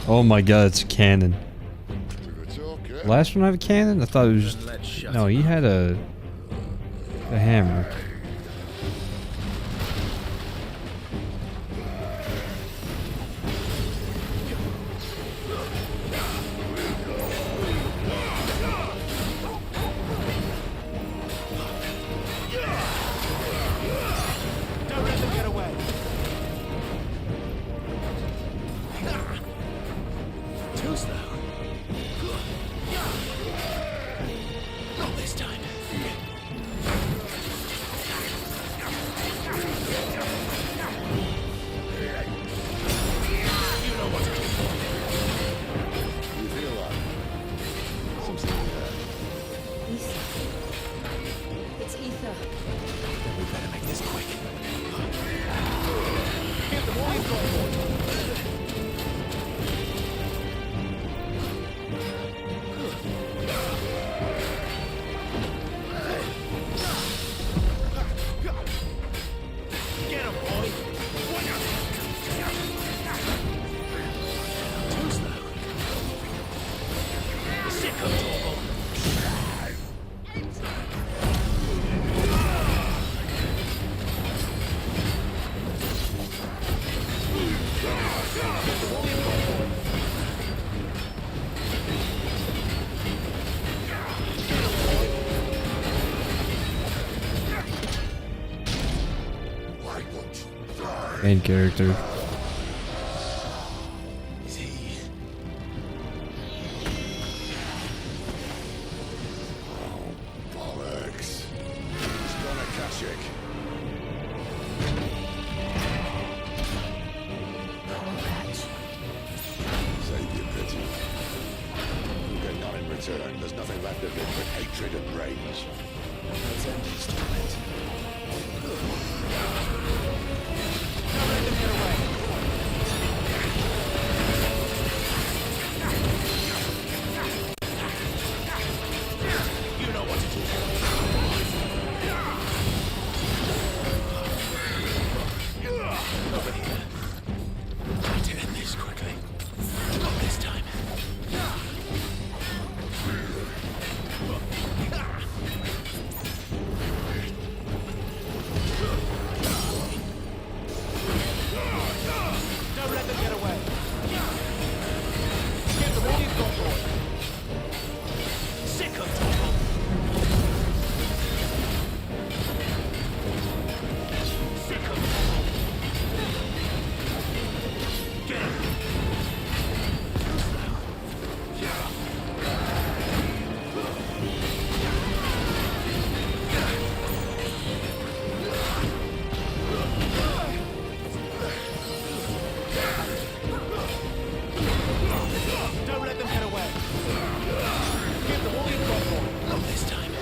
Oh my god, it's a cannon. Talker. Last one have a cannon? I thought it was just... No, he had a hammer. Don't let them get away! Too slow. Not this time. You know what's good for me. You feel that? Something there. It's ether. We better make this quick. Get them all you've got, Mortal. Get him, boy! Too slow. Sick of Toggle. Main character. hatred and rage. Let's end this torment. Don't let them get away. You know what to do. Over here. Try to end this quickly. Not this time. Don't let them get away. Give them all you've got, boy. Sick of trouble. Sick of trouble. Get him. Don't let them get away. Give them all you've got, boy. Not this time.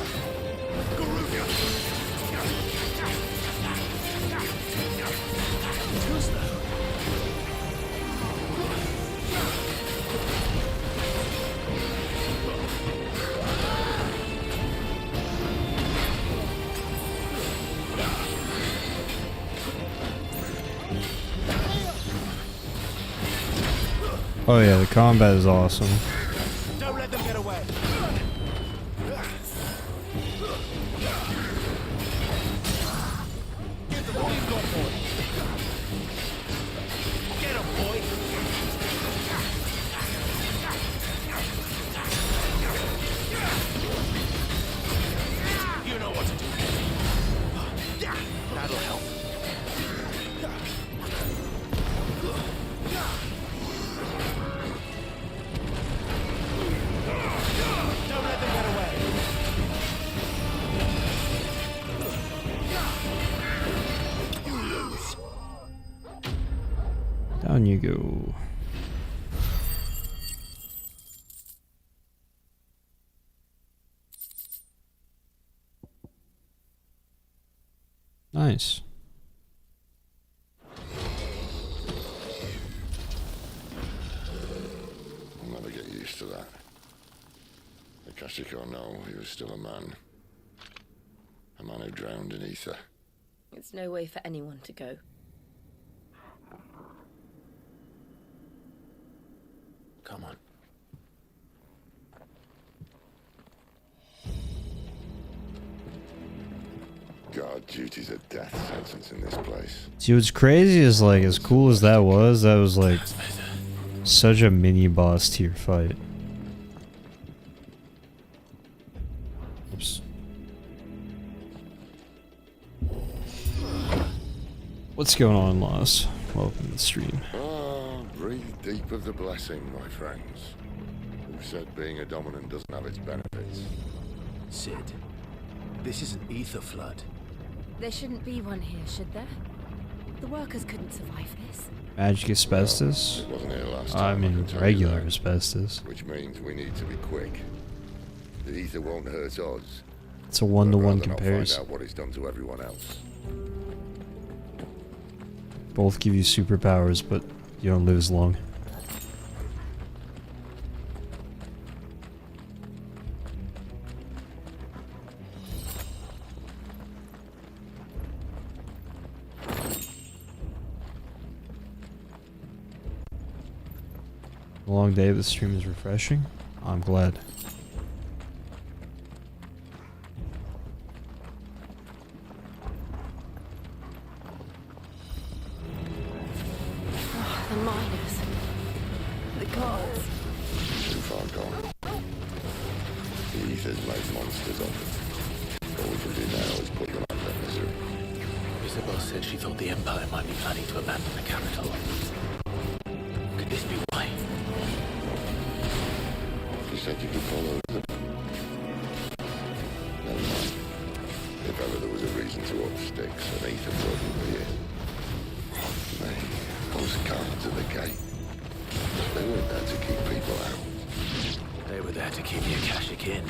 Too slow. Oh yeah, the combat is awesome. Don't let them get away. Give them all you've got, boy. Get him, boy. You know what to do. That'll help. Don't let them get away. You lose. Down you go. Nice. I'll never get used to that. Akashic or no, he was still a man. A man who drowned in ether. It's no way for anyone to go. Come on. Guard duty's a death sentence in this place. See, what's crazy is like, as cool as that was like such a mini boss tier fight. Oops. What's going on, Lost? Welcome to the stream. Ah, breathe deep of the blessing, my friends. Who said being a dominant doesn't have its benefits? Sid, this is an ether flood. There shouldn't be one here, should there? The workers couldn't survive this. Magic asbestos? It wasn't here last I time, I mean, can tell you regular that. asbestos. Which means we need to be quick. The ether won't hurt us. It's a one-to-one I'd rather not comparison. find out what it's done to everyone else. Both give you superpowers, but you don't live as long. A long day of the stream is refreshing. I'm glad. The miners. The gods. Too far gone. The ether's made monsters of them. All we can do now is put them out of their misery. Isabel said she thought the Empire might be planning to abandon the capital. Could this be why? She said you could follow them. Never mind. If ever there was a reason to up sticks, an ether flood would be it. They, those guards at the gate, they weren't there to keep people out. They were there to keep the Akashic in.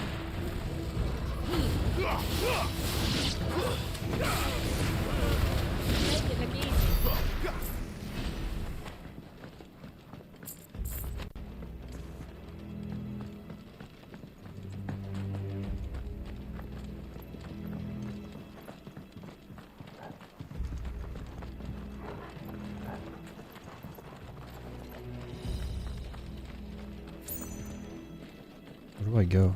Where do I go?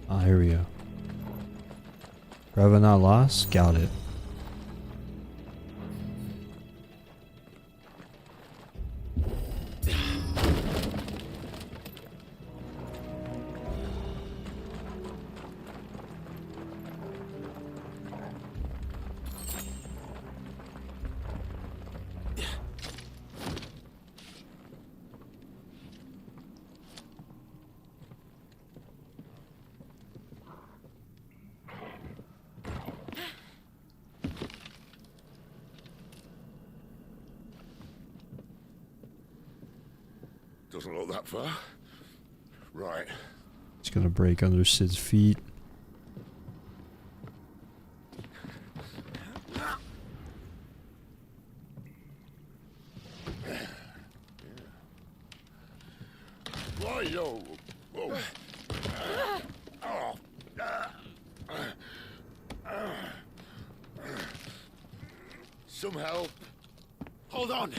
Ah, here we go. Forever not lost? Got it. Doesn't look that far. Right. It's gonna break under Sid's feet. Why, yo? Whoa. Oh. Some help. Hold on.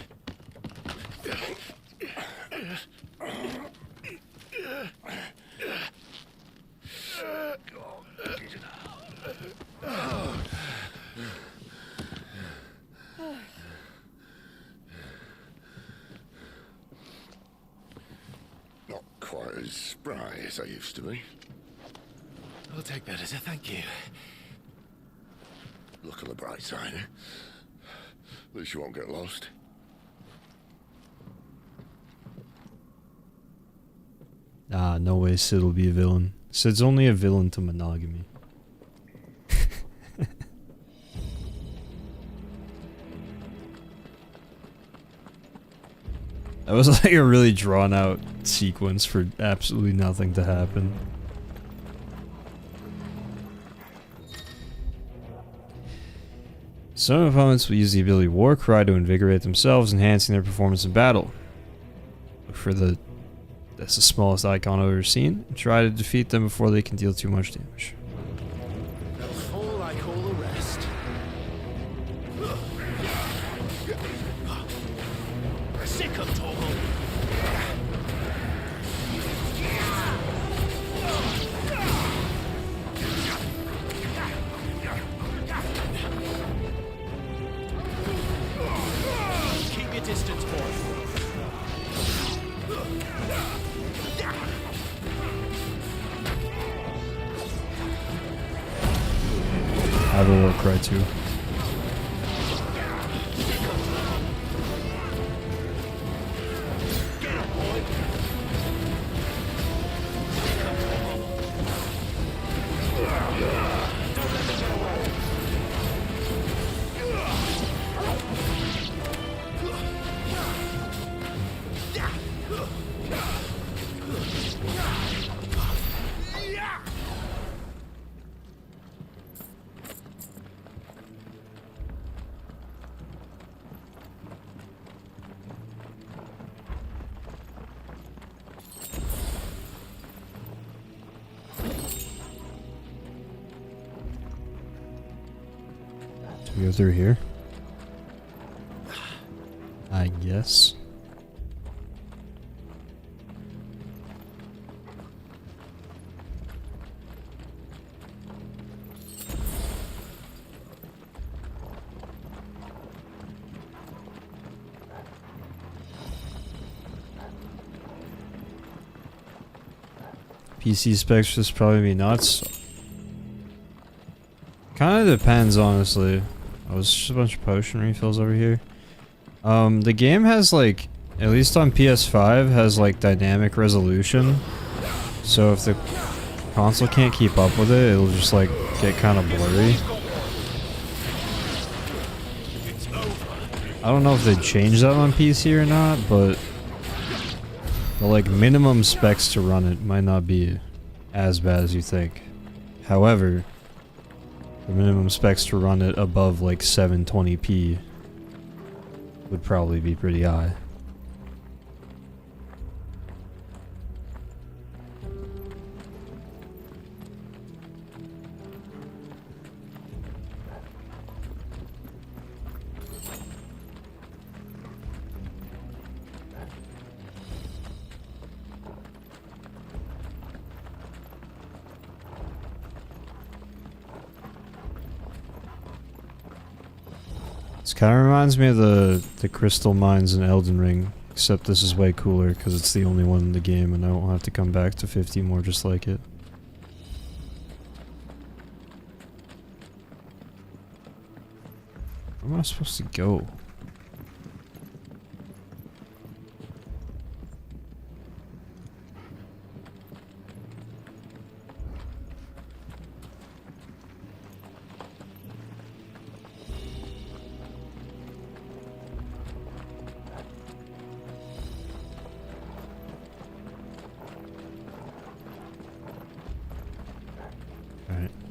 Not quite as spry as I used to be. I'll take that as a thank you. Look on the bright side, eh? At least you won't get lost. Ah, no way Sid will be a villain. Sid's only a villain to monogamy. That was like a really drawn out sequence for absolutely nothing to happen. Some opponents will use the ability War Cry to invigorate themselves, enhancing their performance in battle. Look for that's the smallest icon I've ever seen. Try to defeat them before they can deal too much damage. They'll fall like all the rest. Sick of Torgal. Keep your distance, boy. I have a War Cry too. Do we go through here? I guess. PC specs just probably be nuts. Kind of depends, honestly. Oh, it's just a bunch of potion refills over here. The game has like, at least on PS5, has like dynamic resolution. So if the console can't keep up with it, it'll just like get kind of blurry. I don't know if they changed that on PC or not, but the like minimum specs to run it might not be as bad as you think. However, the minimum specs to run it above like 720p would probably be pretty high. This kind of reminds me of the crystal mines in Elden Ring, except this is way cooler because it's the only one in the game and I won't have to come back to 50 more just like it. Where am I supposed to go?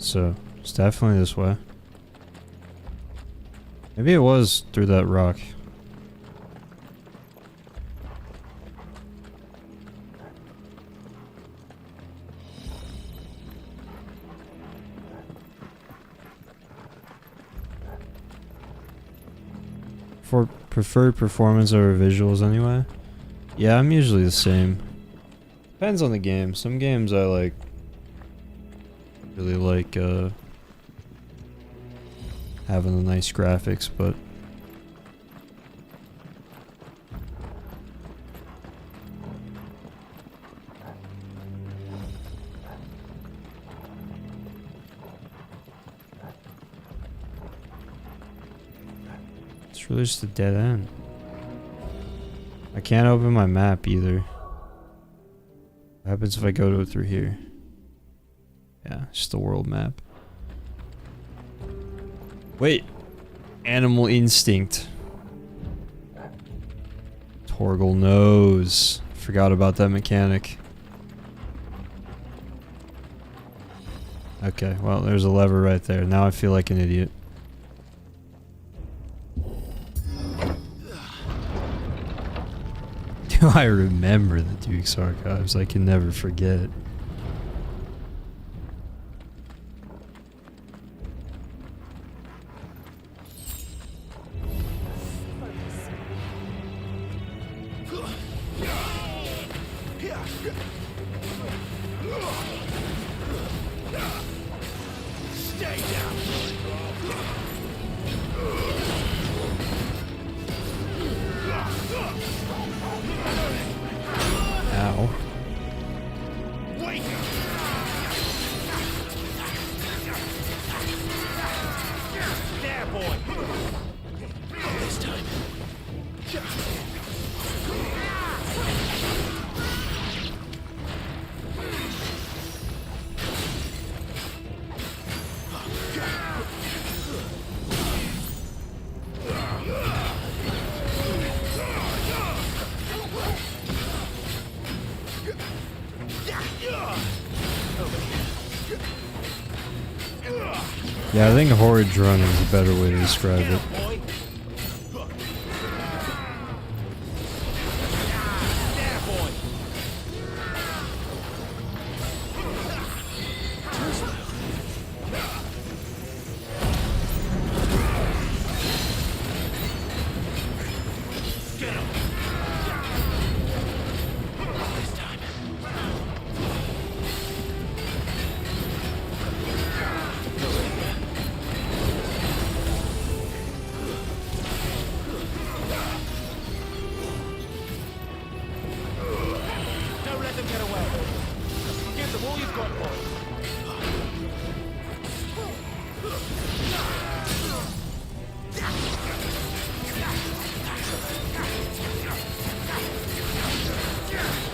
So, it's definitely this way. Maybe it was through that rock. For preferred performance over visuals anyway? Yeah, I'm usually the same. Depends on the game. Some games I like really like having the nice graphics, but it's really just a dead end. I can't open my map either. What happens if I go to it through here? Yeah, it's just the world map. Wait. Animal instinct. Torgal knows. Forgot about that mechanic. Okay, well, there's a lever right there. Now I feel like an idiot. Do I remember the Duke's Archives? I can never forget. Ow. There, boy. This time. Yeah, I think horrid run is a better way to describe it. Don't let them get away. Give them all you've got, boy.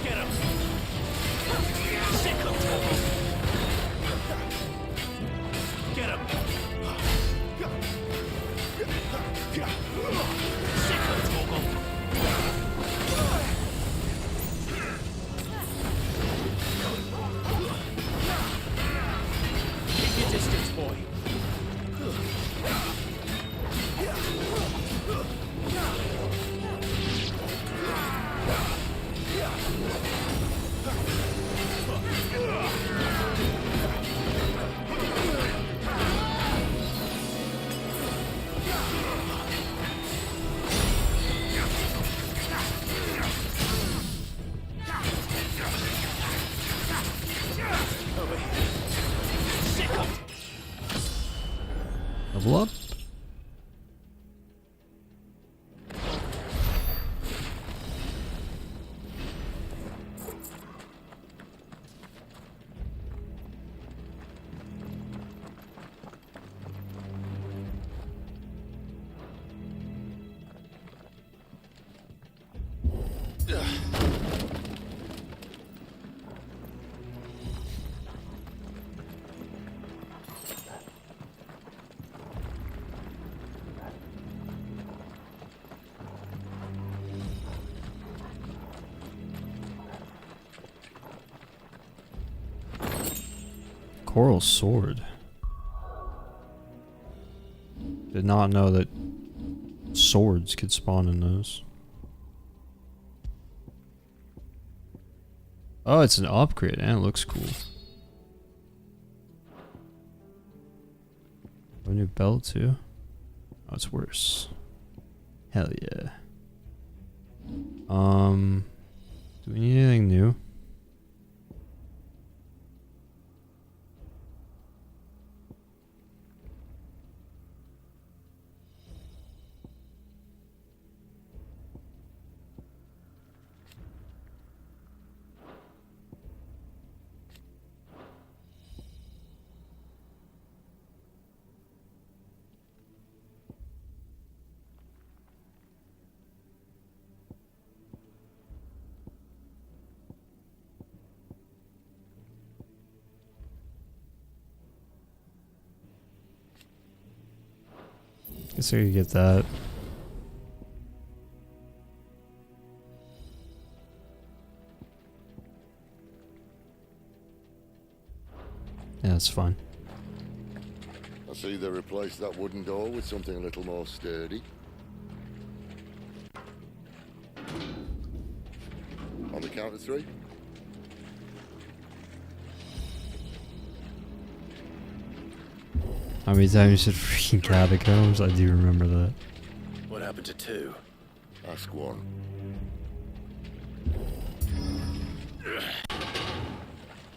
Get him. Sickle. Get him. Sickle, Torgal. Level up. Coral sword. Did not know that swords could spawn in those. Oh, it's an upgrade and it looks cool. A new belt too. Oh, it's worse. Hell yeah. Do we need anything new? Guess I could get that. Yeah, that's fine. I see they replaced that wooden door with something a little more sturdy. On the count of 3. How many times you said freaking catacombs? I do remember that. What happened to 2? Ask 1.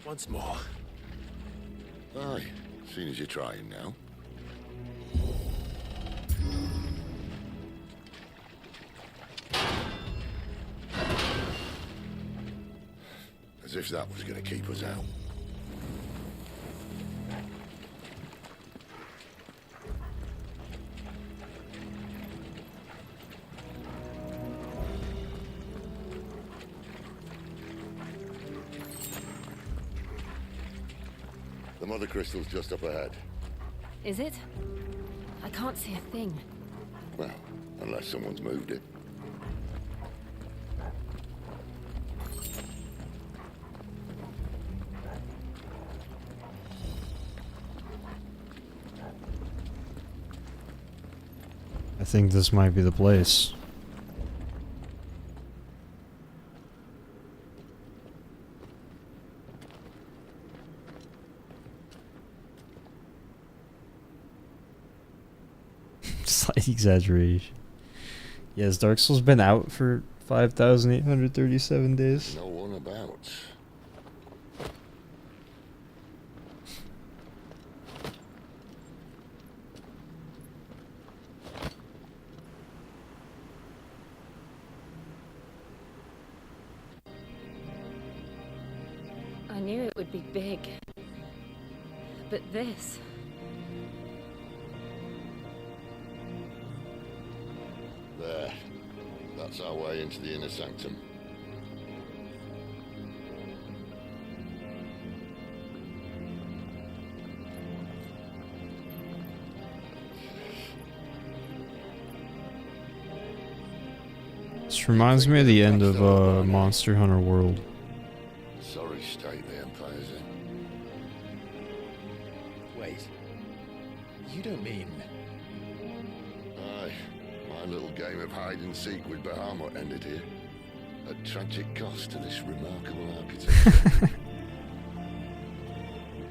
Once more. Aye, seeing as you're trying now. As if that was going to keep us out. The mother crystal's just up ahead. Is it? I can't see a thing. Well, unless someone's moved it. I think this might be the place. Slight exaggeration. Yes, Dark Souls been out for 5,837 days. No one about. I knew it would be big. But this... There. That's our way into the inner sanctum. This reminds me of the end of Monster Hunter World. Sorry state the Empire's in. Wait. You don't mean... Aye. My little game of hide-and-seek with Bahamut ended here. At tragic cost to this remarkable architecture.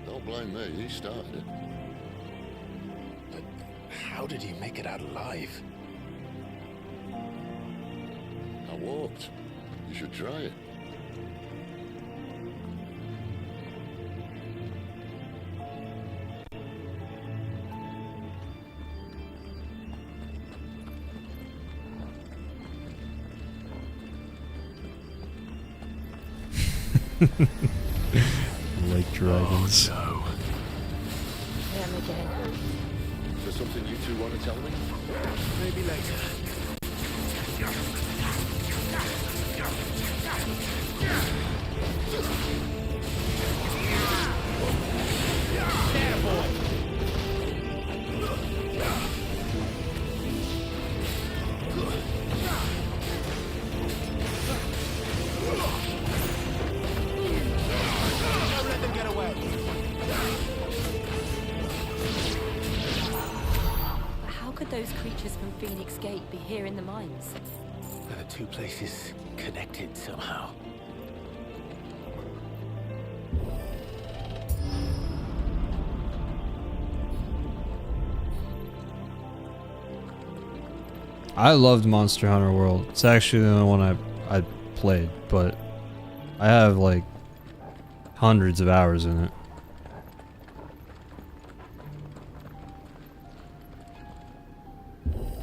Don't blame me, he started it. But how did you make it out alive? I walked. You should try it. Like dragons. Oh, no. Them again. Is there something you two want to tell me? Maybe later. How could those creatures from Phoenix Gate be here in the mines? Are the two places connected somehow? I loved Monster Hunter World. It's actually the only one I played, but I have like hundreds of hours in it.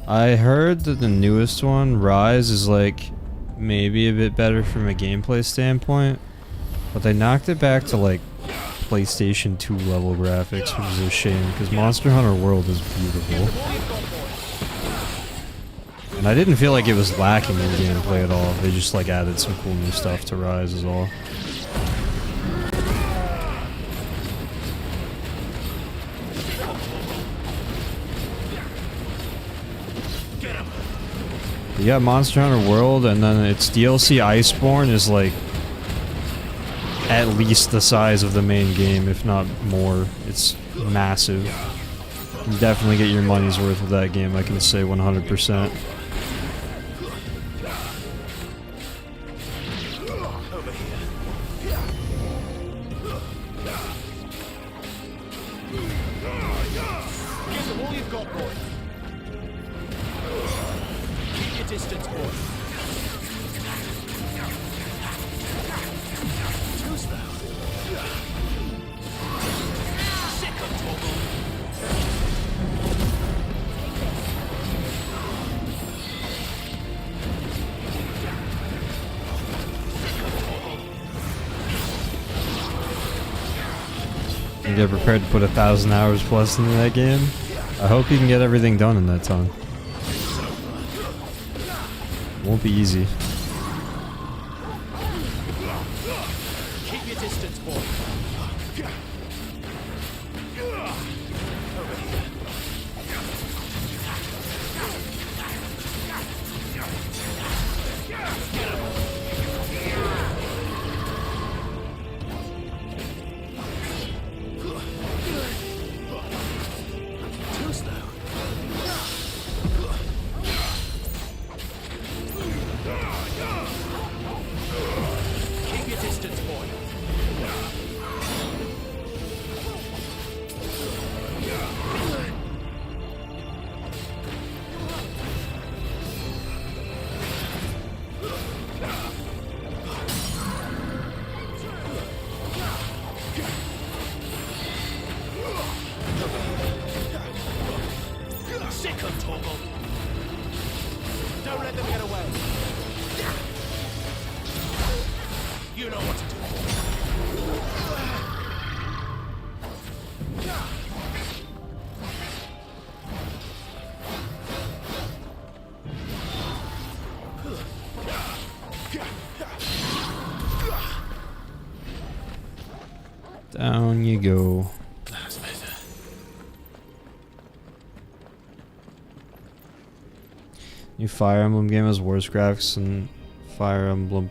I heard that the newest one, Rise, is like maybe a bit better from a gameplay standpoint, but they knocked it back to like PlayStation 2 level graphics, which is a shame because Monster Hunter World is beautiful. And I didn't feel like it was lacking in gameplay at all. They just like added some cool new stuff to Rise is all. You got Monster Hunter World, and then its DLC Iceborne is like at least the size of the main game, if not more. It's massive. You definitely get your money's worth with that game, I can say 100%. You get prepared to put 1,000 hours plus into that game. I hope you can get everything done in that time. Won't be easy. Keep your distance, boy. Too slow. Keep your distance, boy. Sick of Torgal. Don't let them get away. You know what to do. Down you go. That's better. New Fire Emblem game has worse graphics than Fire Emblem.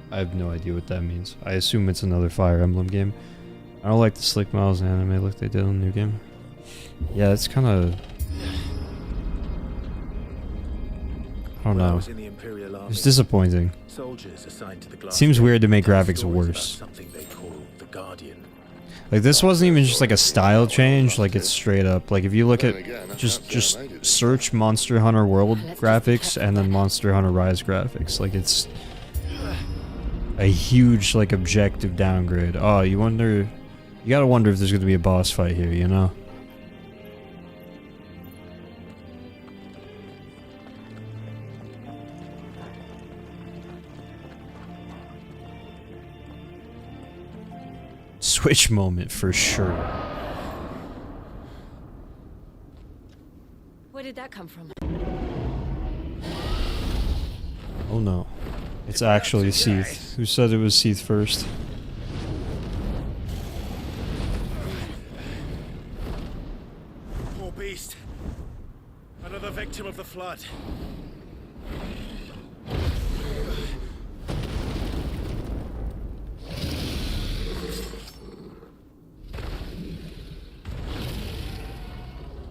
I have no idea what that means. I assume it's another Fire Emblem game. I don't like the Slick Miles anime look they did on the new game. Yeah, it's kind of... I don't know. It's disappointing. Seems weird to make graphics worse. Like, this wasn't even just like a style change, like it's straight up. Like, if you look at, just search Monster Hunter World graphics and then Monster Hunter Rise graphics. Like, it's a huge, like, objective downgrade. Oh, you gotta wonder if there's gonna be a boss fight here, you know? switch moment for sure. Where did that come from? Oh no. It's actually Seath. Who said it was Seath first? Poor beast. Another victim of the flood.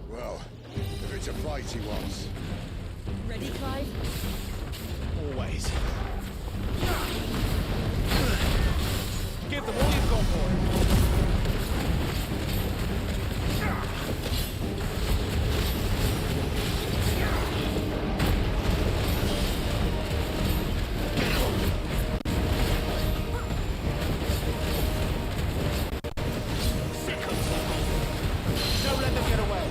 Well, if it's a fight he wants. Ready, Clive? Always. Give them all you've got for it. Don't let them get away.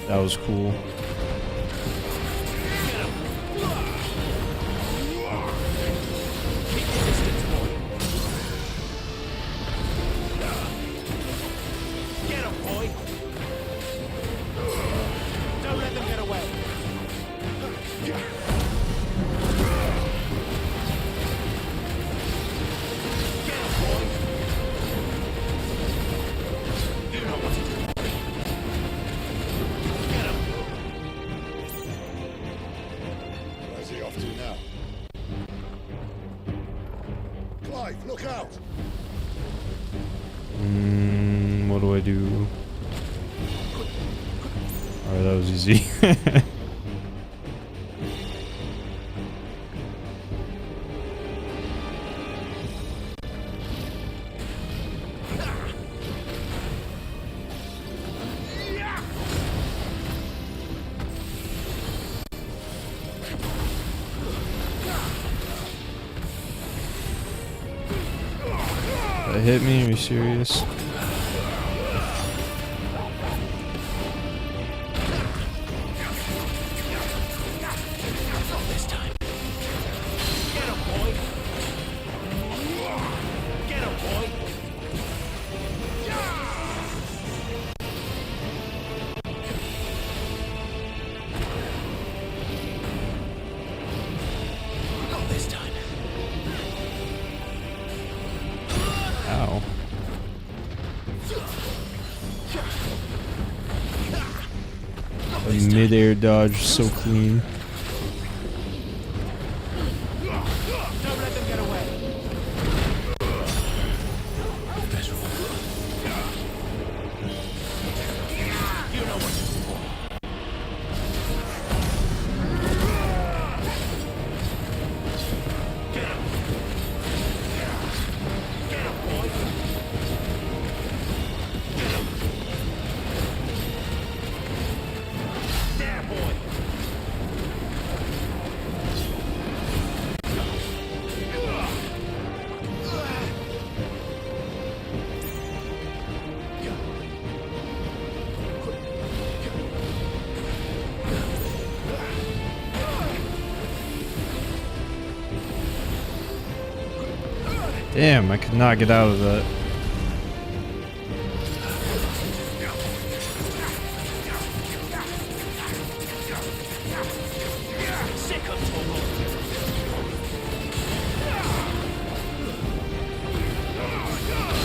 That was cool. Get him, boy. Don't let them get away. Get him, boy. You know what to do. Get him. Where's he off to now? Clive, look out! What do I do? Alright, that was easy. That hit me? Are you serious? Not this time. Get him, boy. Get him, boy. Not this time. Ow. A mid-air dodge, so clean. Don't let them get away. You know what to do. Get him. Get him, boy. Get him. There, boy. Damn, I could not get out of that. Sick of Togo.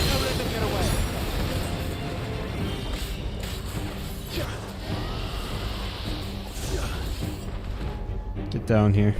Don't let them get away. Get down here.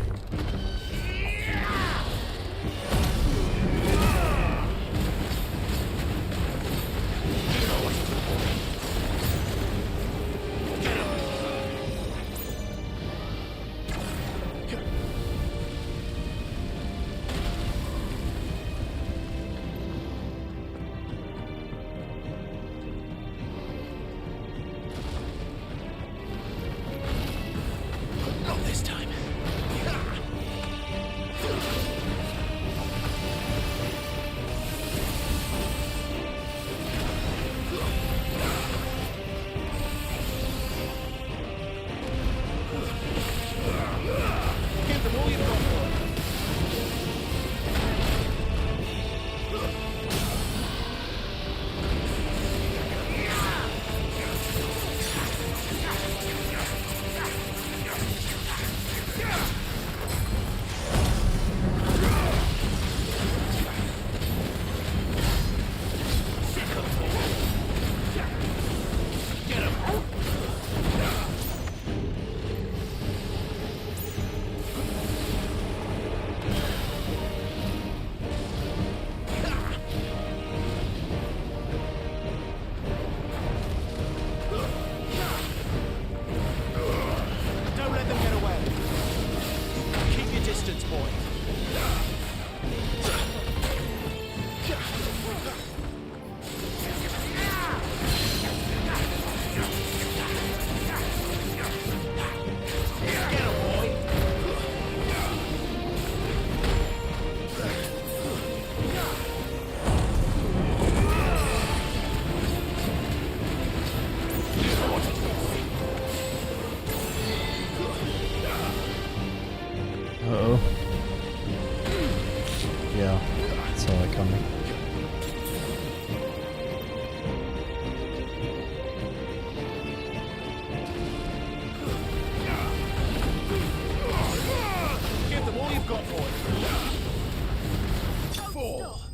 Not this time.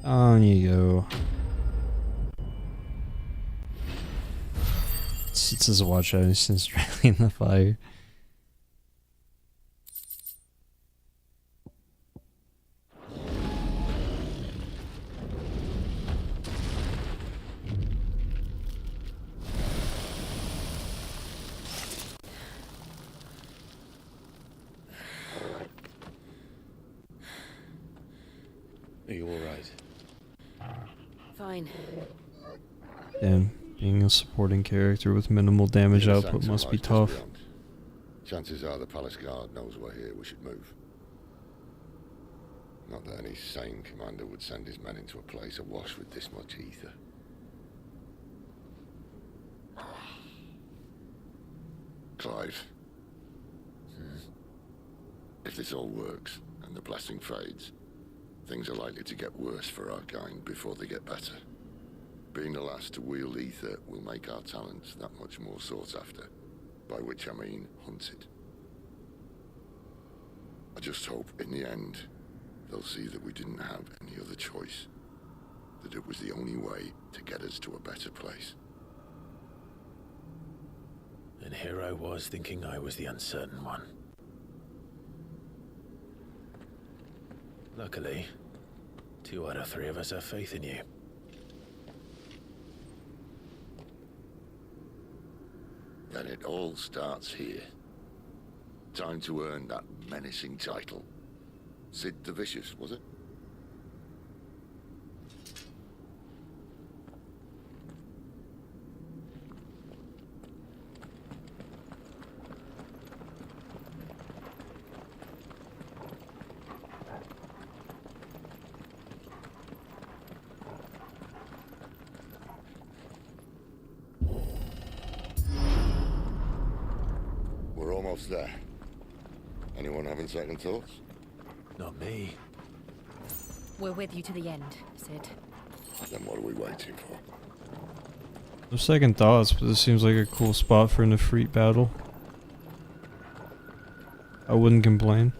On you go. Sits as a watch out since directly in the fire. Are you alright? Fine. Damn, being a supporting character with minimal damage The output sanctum must be lies just tough. beyond. Chances are the palace guard knows we're here. We should move. Not that any sane commander would send his men into a place awash with this much ether. Clive. If this all works, and the blessing fades, things are likely to get worse for our kind before they get better. Being the last to wield ether will make our talents that much more sought after, by which I mean hunted. I just hope, in the end, they'll see that we didn't have any other choice, that it was the only way to get us to a better place. And here I was thinking I was the uncertain one. Luckily, 2 out of 3 of us have faith in you. Then it all starts here. Time to earn that menacing title. Sid the Vicious, was it? We're almost there. Anyone having second thoughts? Not me. We're with you to the end, Sid. Then what are we waiting for? No second thoughts, but this seems like a cool spot for an Ifrit battle. I wouldn't complain.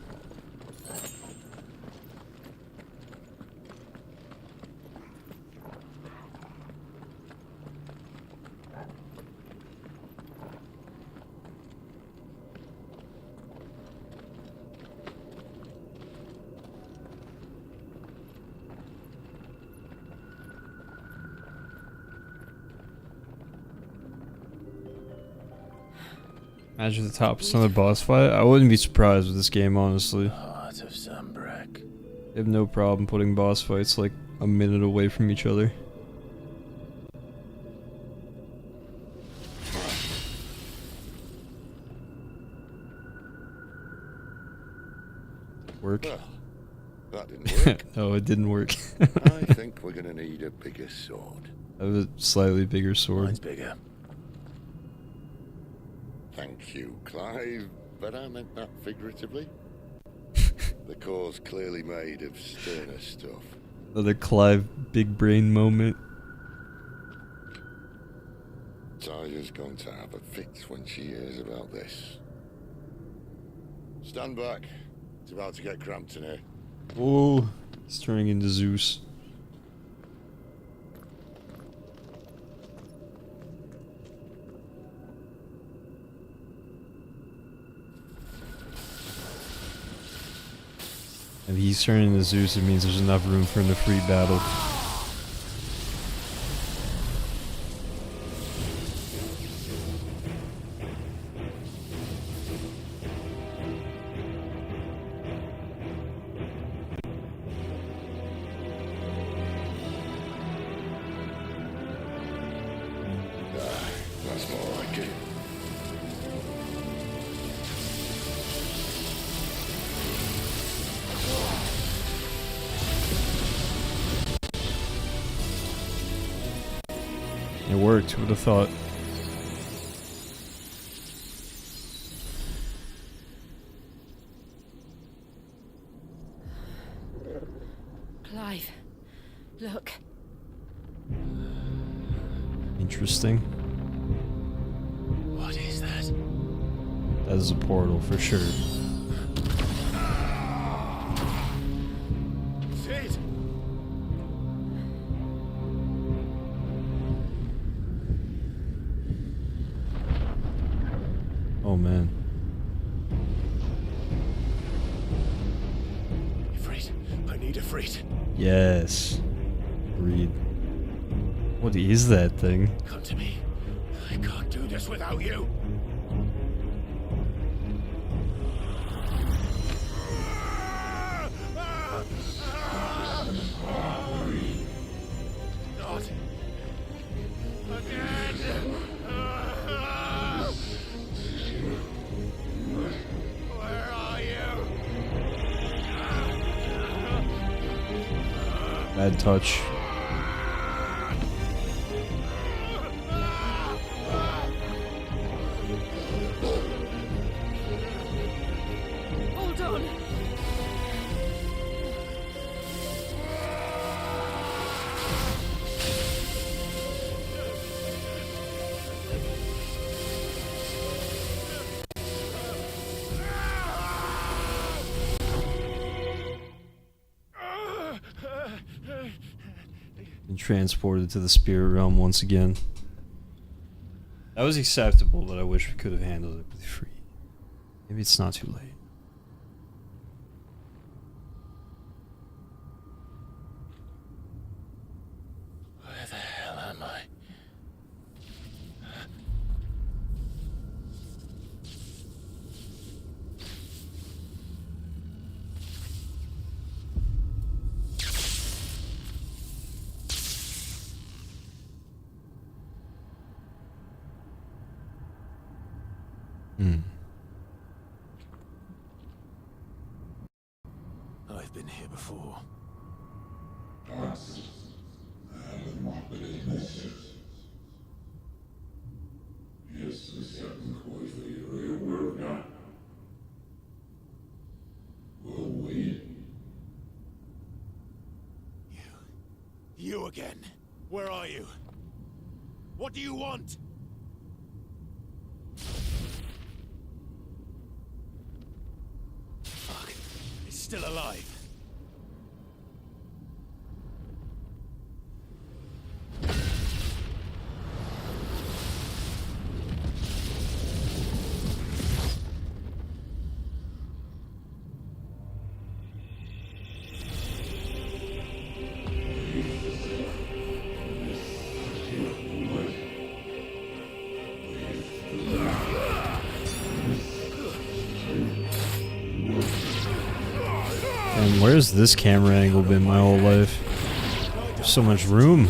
Imagine the top of another boss fight. I wouldn't be surprised with this game, honestly. Heart of Sunbreak. I have no problem putting boss fights like a minute away from each other. Work? Well, that didn't work. Oh, it didn't work. I think we're gonna need a bigger sword. I have a slightly bigger sword. Mine's bigger. Thank you, Clive, but I meant that figuratively. The core's clearly made of sterner stuff. Another Clive big brain moment. Tyler's going to have a fit when she hears about this. Stand back. It's about to get cramped in here. Oh, he's turning into Zeus. If he's turning into Zeus, it means there's enough room for a free battle. That's more like it. It worked, who would have thought? Clive, look. Interesting. What is that? That is a portal for sure. Sid! Oh man. Ifrit, I need Ifrit. Yes. Read. What is that thing? Come to me. I can't do this without you. Not again. Where are you? Bad touch. Hold on. And transported to the spirit realm once again. That was acceptable, but I wish we could have handled it with free. Maybe it's not too late. Where the hell am I? I've been here before. You again. Where are you? What do you want? Fuck. It's still alive. And where's this camera angle been my whole life? There's so much room.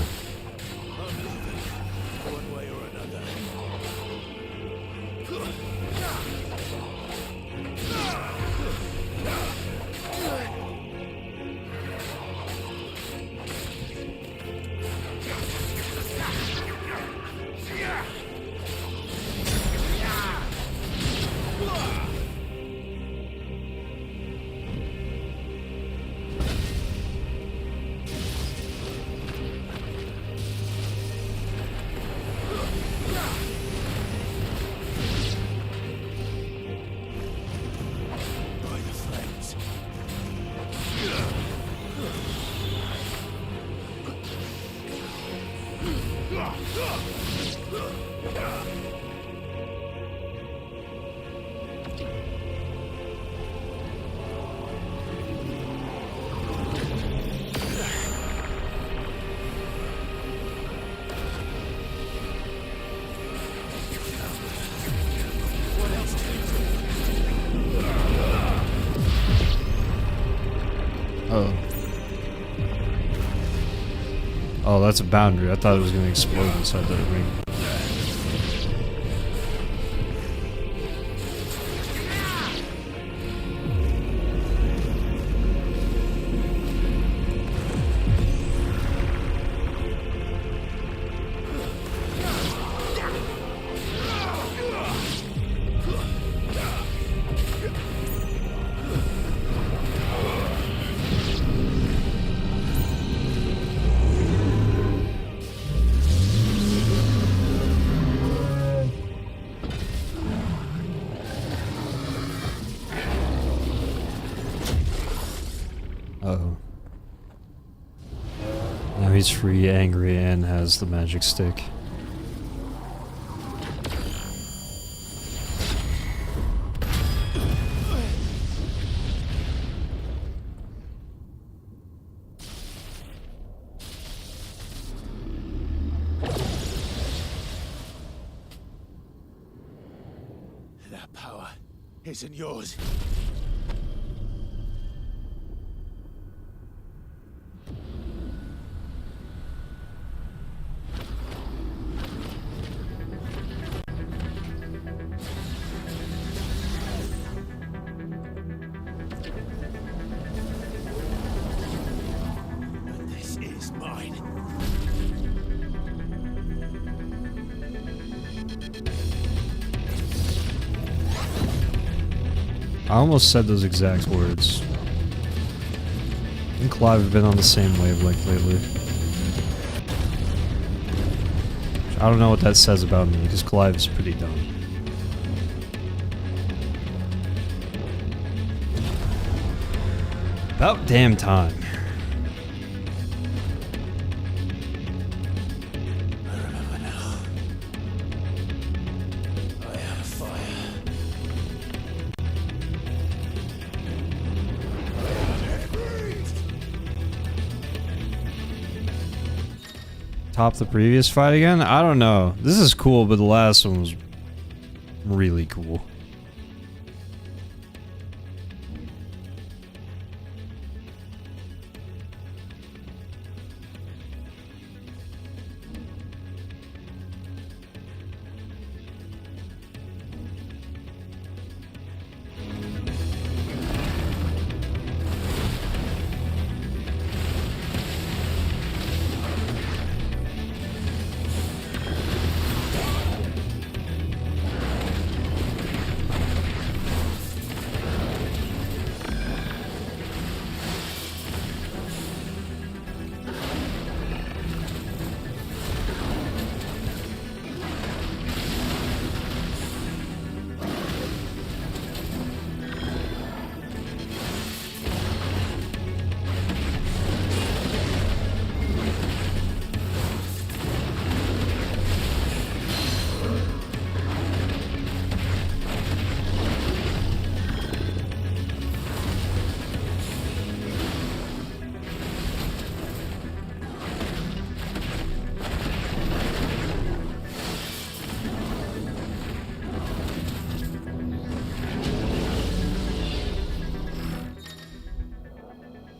Oh. Oh, that's a boundary. I thought it was going to explode inside that ring. Uh-oh. Now he's free, angry, and has the magic stick. isn't yours. But this is mine. I almost said those exact words. Me and Clive have been on the same wavelength lately. I don't know what that says about me, because Clive's pretty dumb. About damn time. Top the previous fight again? I don't know. This is cool, but the last one was really cool.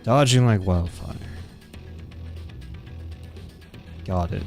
Dodging like wildfire. Got it.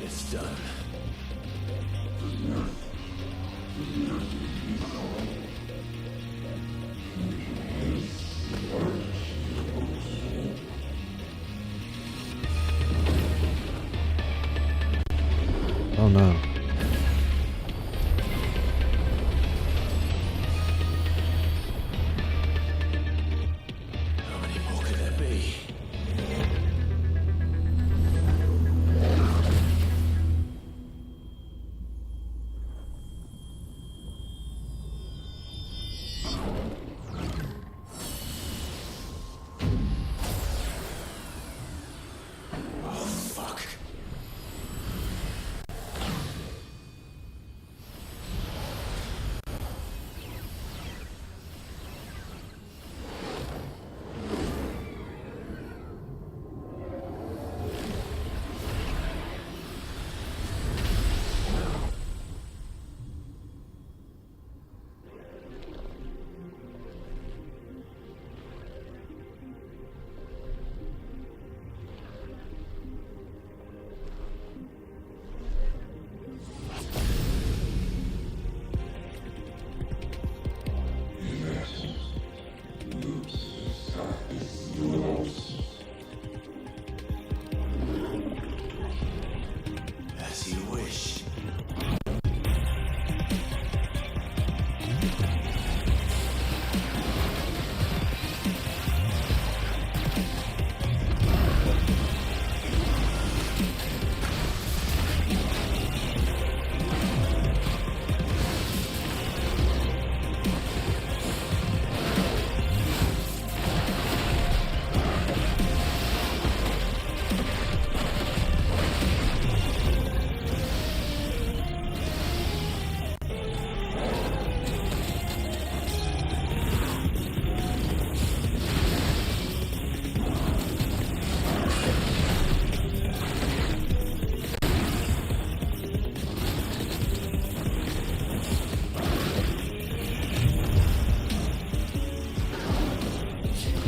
It's done. Oh no. How many more could there be?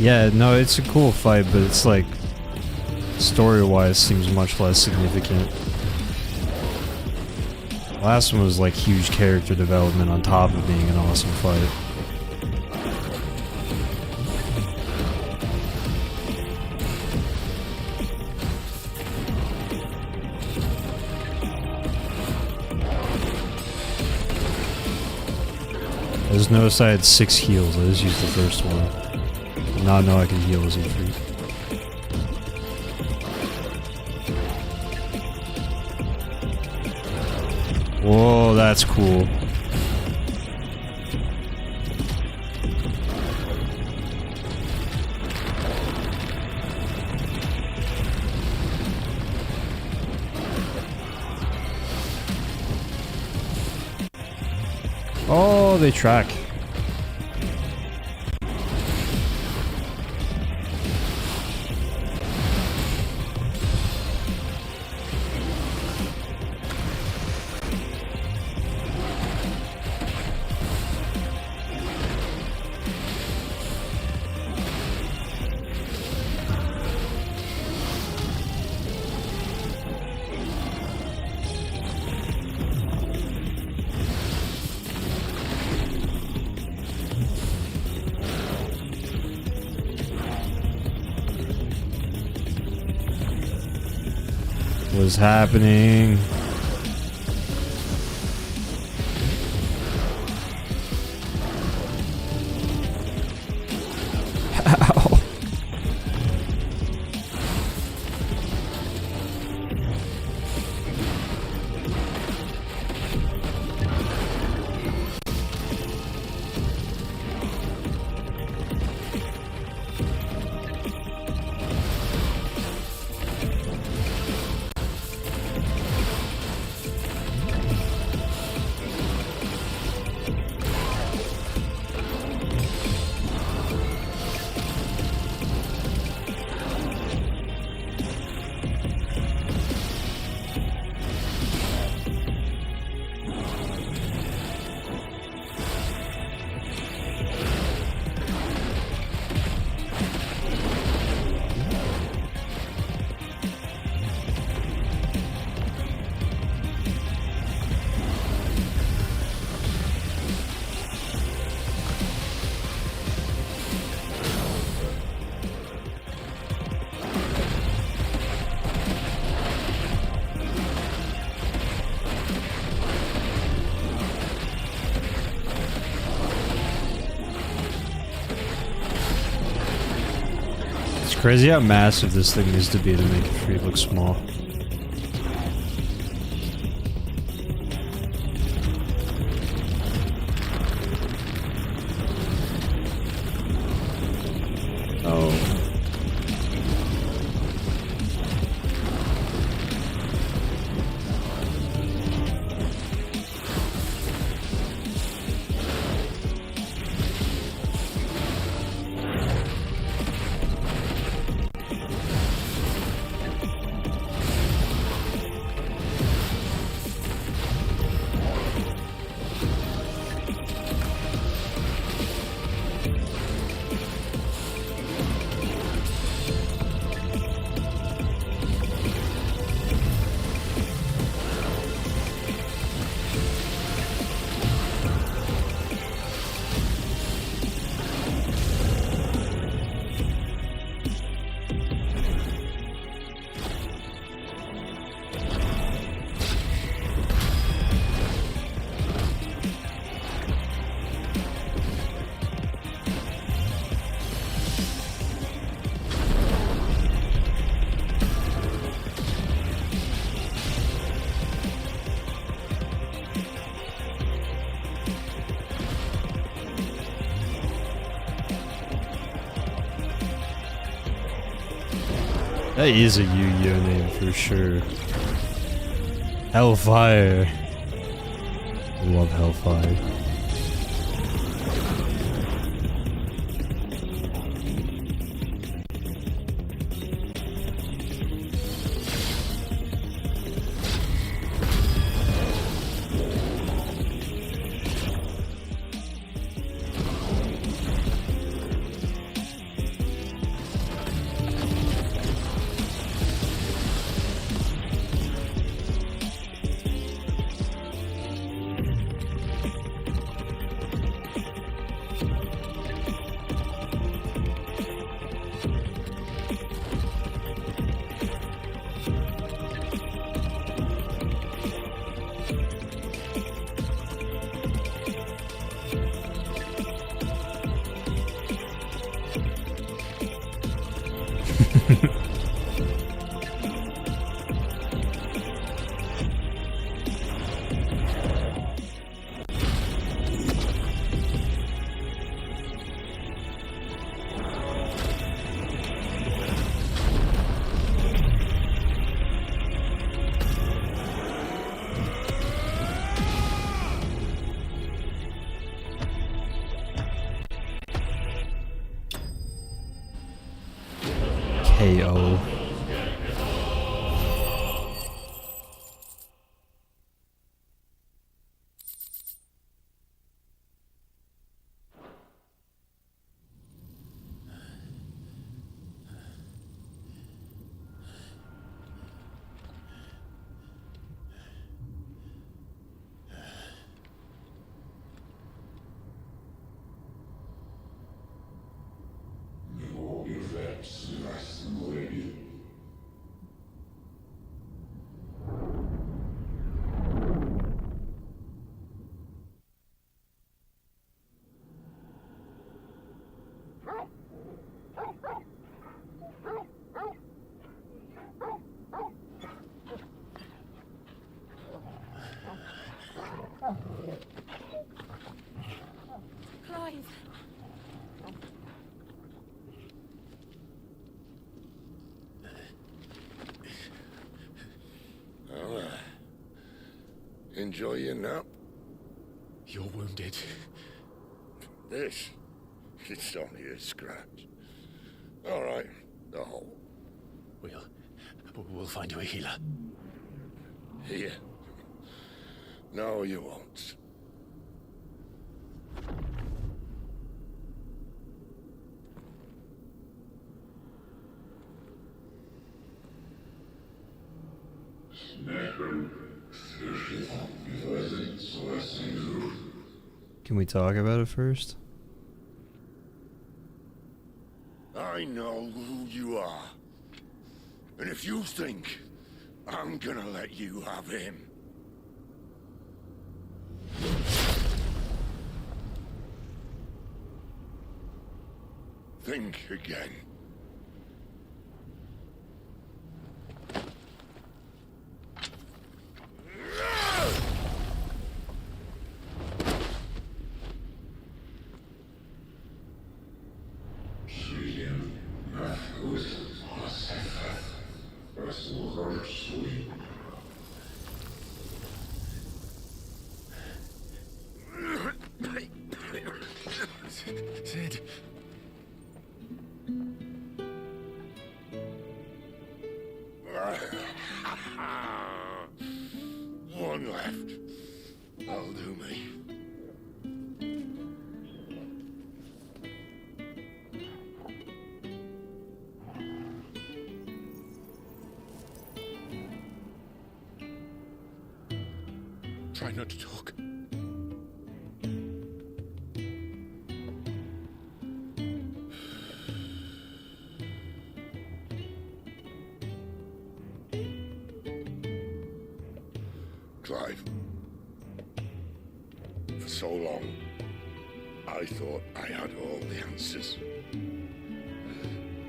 Yeah, no, it's a cool fight, but it's like story-wise seems much less significant. Last one was like huge character development on top of being an awesome fight. I just noticed I had 6 heals. I just used the first one. Now I know I can heal as a freak. Whoa, that's cool. Oh, they track. What's happening? Ow. It's crazy how massive this thing needs to be to make a tree look small. Oh. That is a Yu-Gi-Oh name for sure. Hellfire. I love Hellfire. KO. Clive. Well, enjoy your nap. You're wounded. This? It's only a scratch. All right, the hole. We'll find you a healer. Here? No, you won't. Can we talk about it first? I know who you are. And if you think I'm gonna let you have him... think again. Sid. One left. That'll do me. Try not to talk. Clive. For so long, I thought I had all the answers.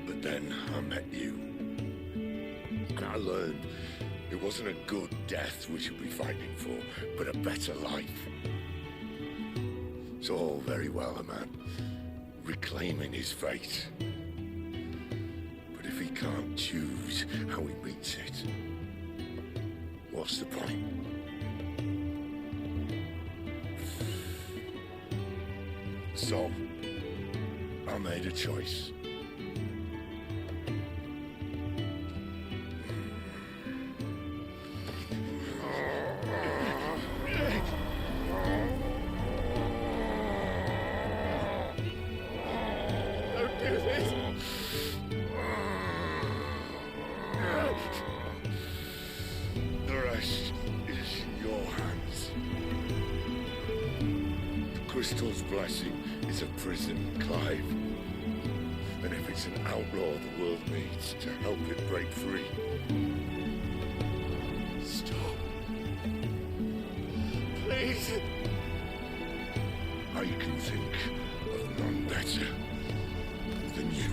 But then I met you. And I learned it wasn't a good death we should be fighting for, but a better life. It's all very well, a man reclaiming his fate. But if he can't choose how he meets it, what's the point? So, I made a choice. Don't do this. The rest is in your hands. The crystal's blessing is a prison, Clive. And if it's an outlaw the world needs to help it break free. Stop. Please. I can think of none better than you.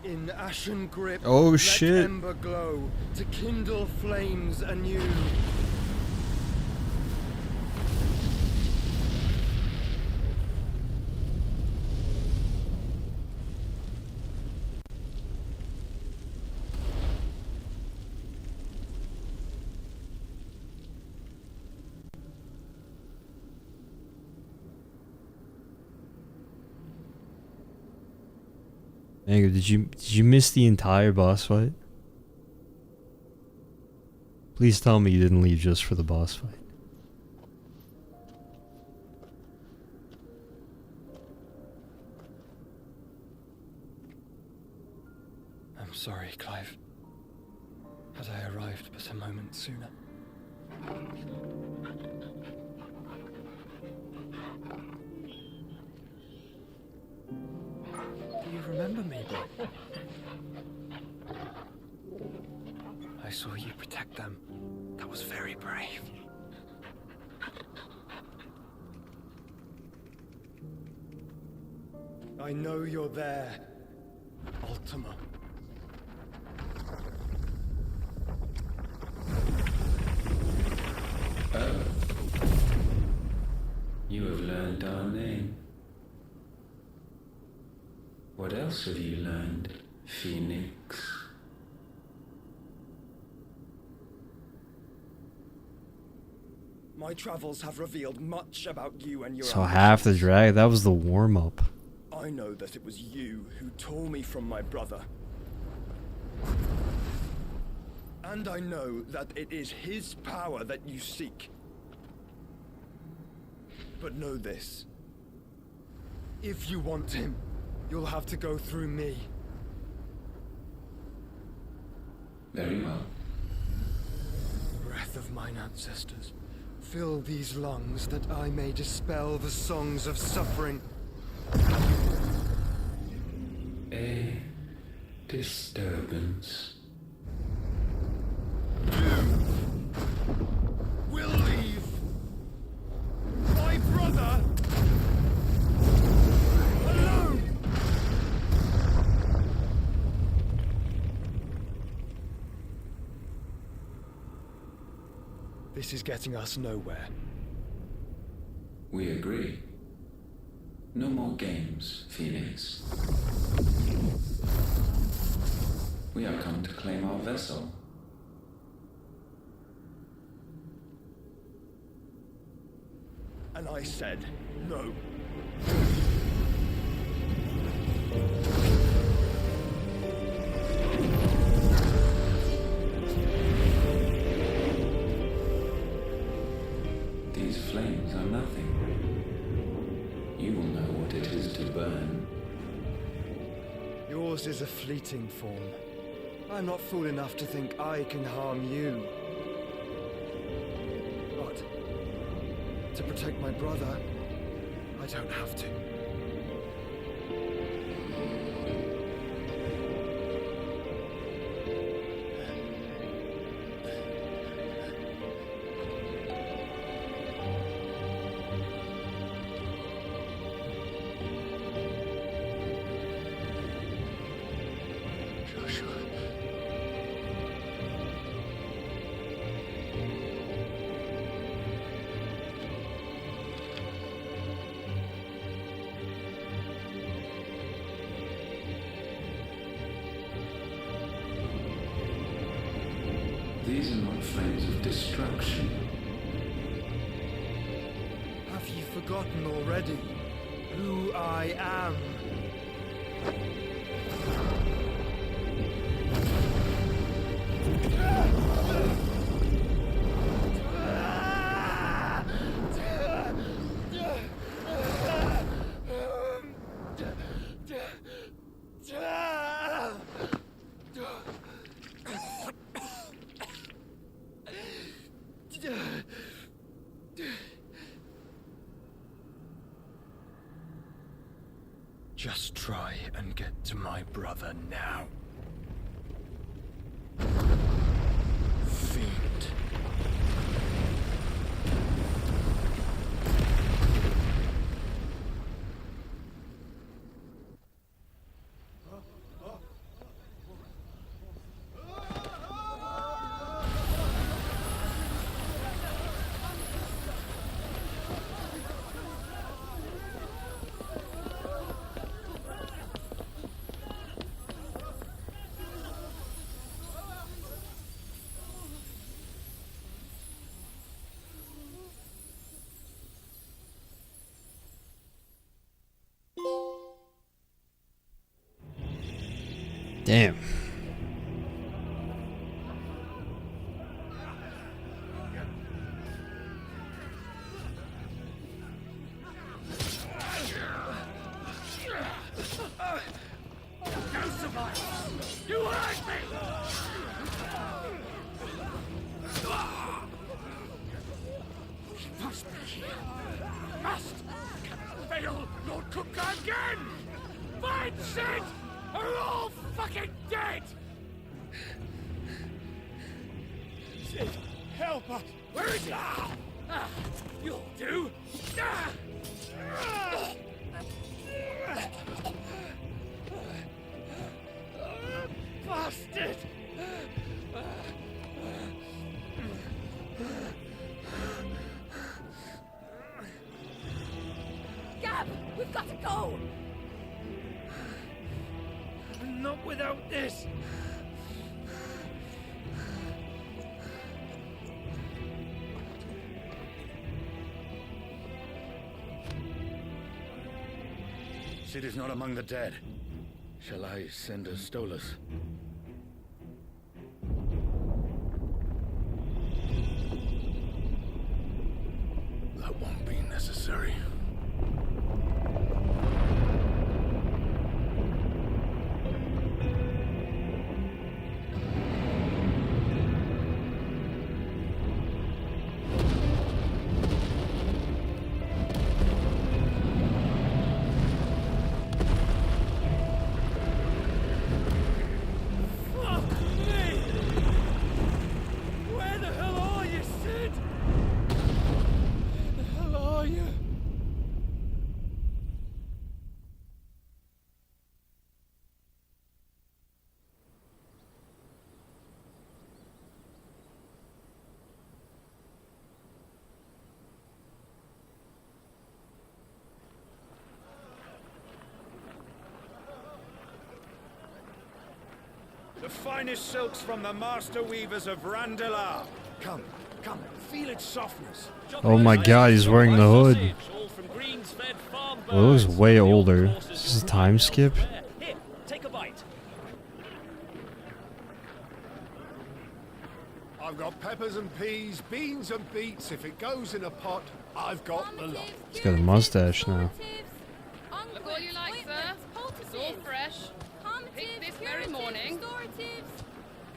In ashen grip, Oh, let shit. ember glow to kindle flames anew. Mango, did you miss the entire boss fight? Please tell me you didn't leave just for the boss fight. I'm sorry, Clive. Had I arrived but a moment sooner. Do you remember me, boy? I saw you protect them. That was very brave. I know you're there, Ultima. Oh. You have learned our name. What else have you learned, Phoenix? My travels have revealed much about you and your So half the drag, that was the warm-up. I know that it was you who tore me from my brother. And I know that it is his power that you seek. But know this. If you want him, you'll have to go through me. Very well. Breath of mine ancestors, fill these lungs that I may dispel the songs of suffering. A disturbance. Will leave my brother alone. This is getting us nowhere. We agree. No more games, Phoenix. We are come to claim our vessel. And I said no. These flames are nothing. You will know what it is to burn. Yours is a fleeting form. I'm not fool enough to think I can harm you. But to protect my brother, I don't have to. These are not flames of destruction. Have you forgotten already who I am? Just try and get to my brother now. Fiend. Damn. You hurt me! He must be here. Must! Cannot fail nor cook again! Find Sid! Or we're all fucking dead! Sid, help us! Where is he? You'll do! Bastard! Gab, we've got to go! Not without this! Sid is not among the dead. Shall I send a Stolas? That won't be necessary. Fuck me! Where the hell are you, Sid? Where the hell are you? The finest silks from the master weavers of Randalar. Come, come, feel its softness. Oh my god, he's wearing the hood. Well, it looks way older. Is this a time skip? Here, take a bite. I've got peppers and peas, beans and beets. If it goes in a pot, I've got the lot. He's got a mustache now. Look all you like, sir. It's all fresh. Picked this very morning.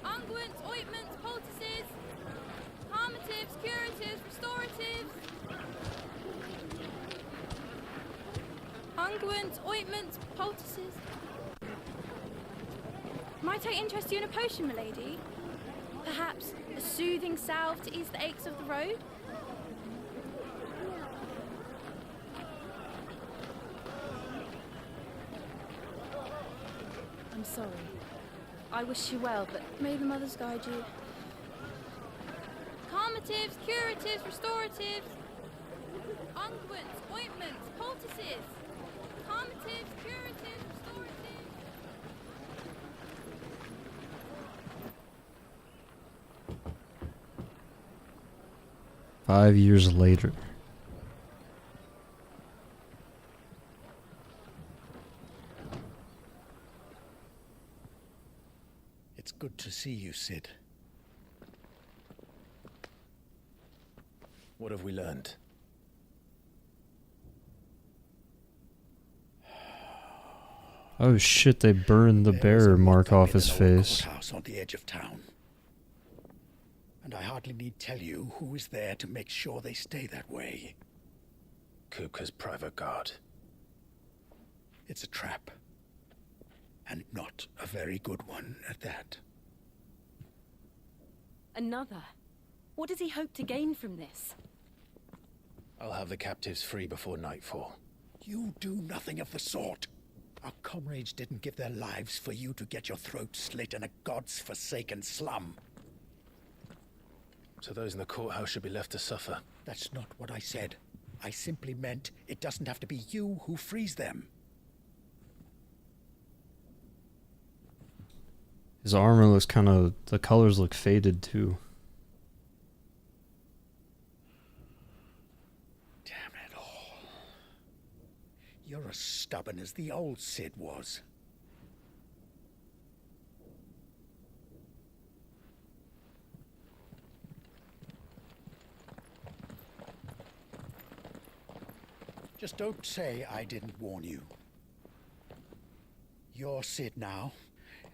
Unguents, ointments, poultices. Harmatives, curatives, restoratives. Unguents, ointments, poultices. Might I interest you in a potion, milady? Perhaps a soothing salve to ease the aches of the road? I'm sorry. I wish you well, but may the mothers guide you. Calmatives, curatives, restoratives. Unguents, ointments, poultices. Calmatives, curatives, restoratives. 5 years later. It's good to see you, Sid. What have we learned? Oh shit, they burned the bearer mark off his face. Courthouse on the edge of town. And I hardly need tell you who is there to make sure they stay that way. Kupka's private guard. It's a trap. And not a very good one at that. Another? What does he hope to gain from this? I'll have the captives free before nightfall. You do nothing of the sort. Our comrades didn't give their lives for you to get your throat slit in a god's forsaken slum. So those in the courthouse should be left to suffer. That's not what I said. I simply meant it doesn't have to be you who frees them. His armor looks kind of... the colors look faded too. Damn it all. You're as stubborn as the old Sid was. Just don't say I didn't warn you. You're Sid now,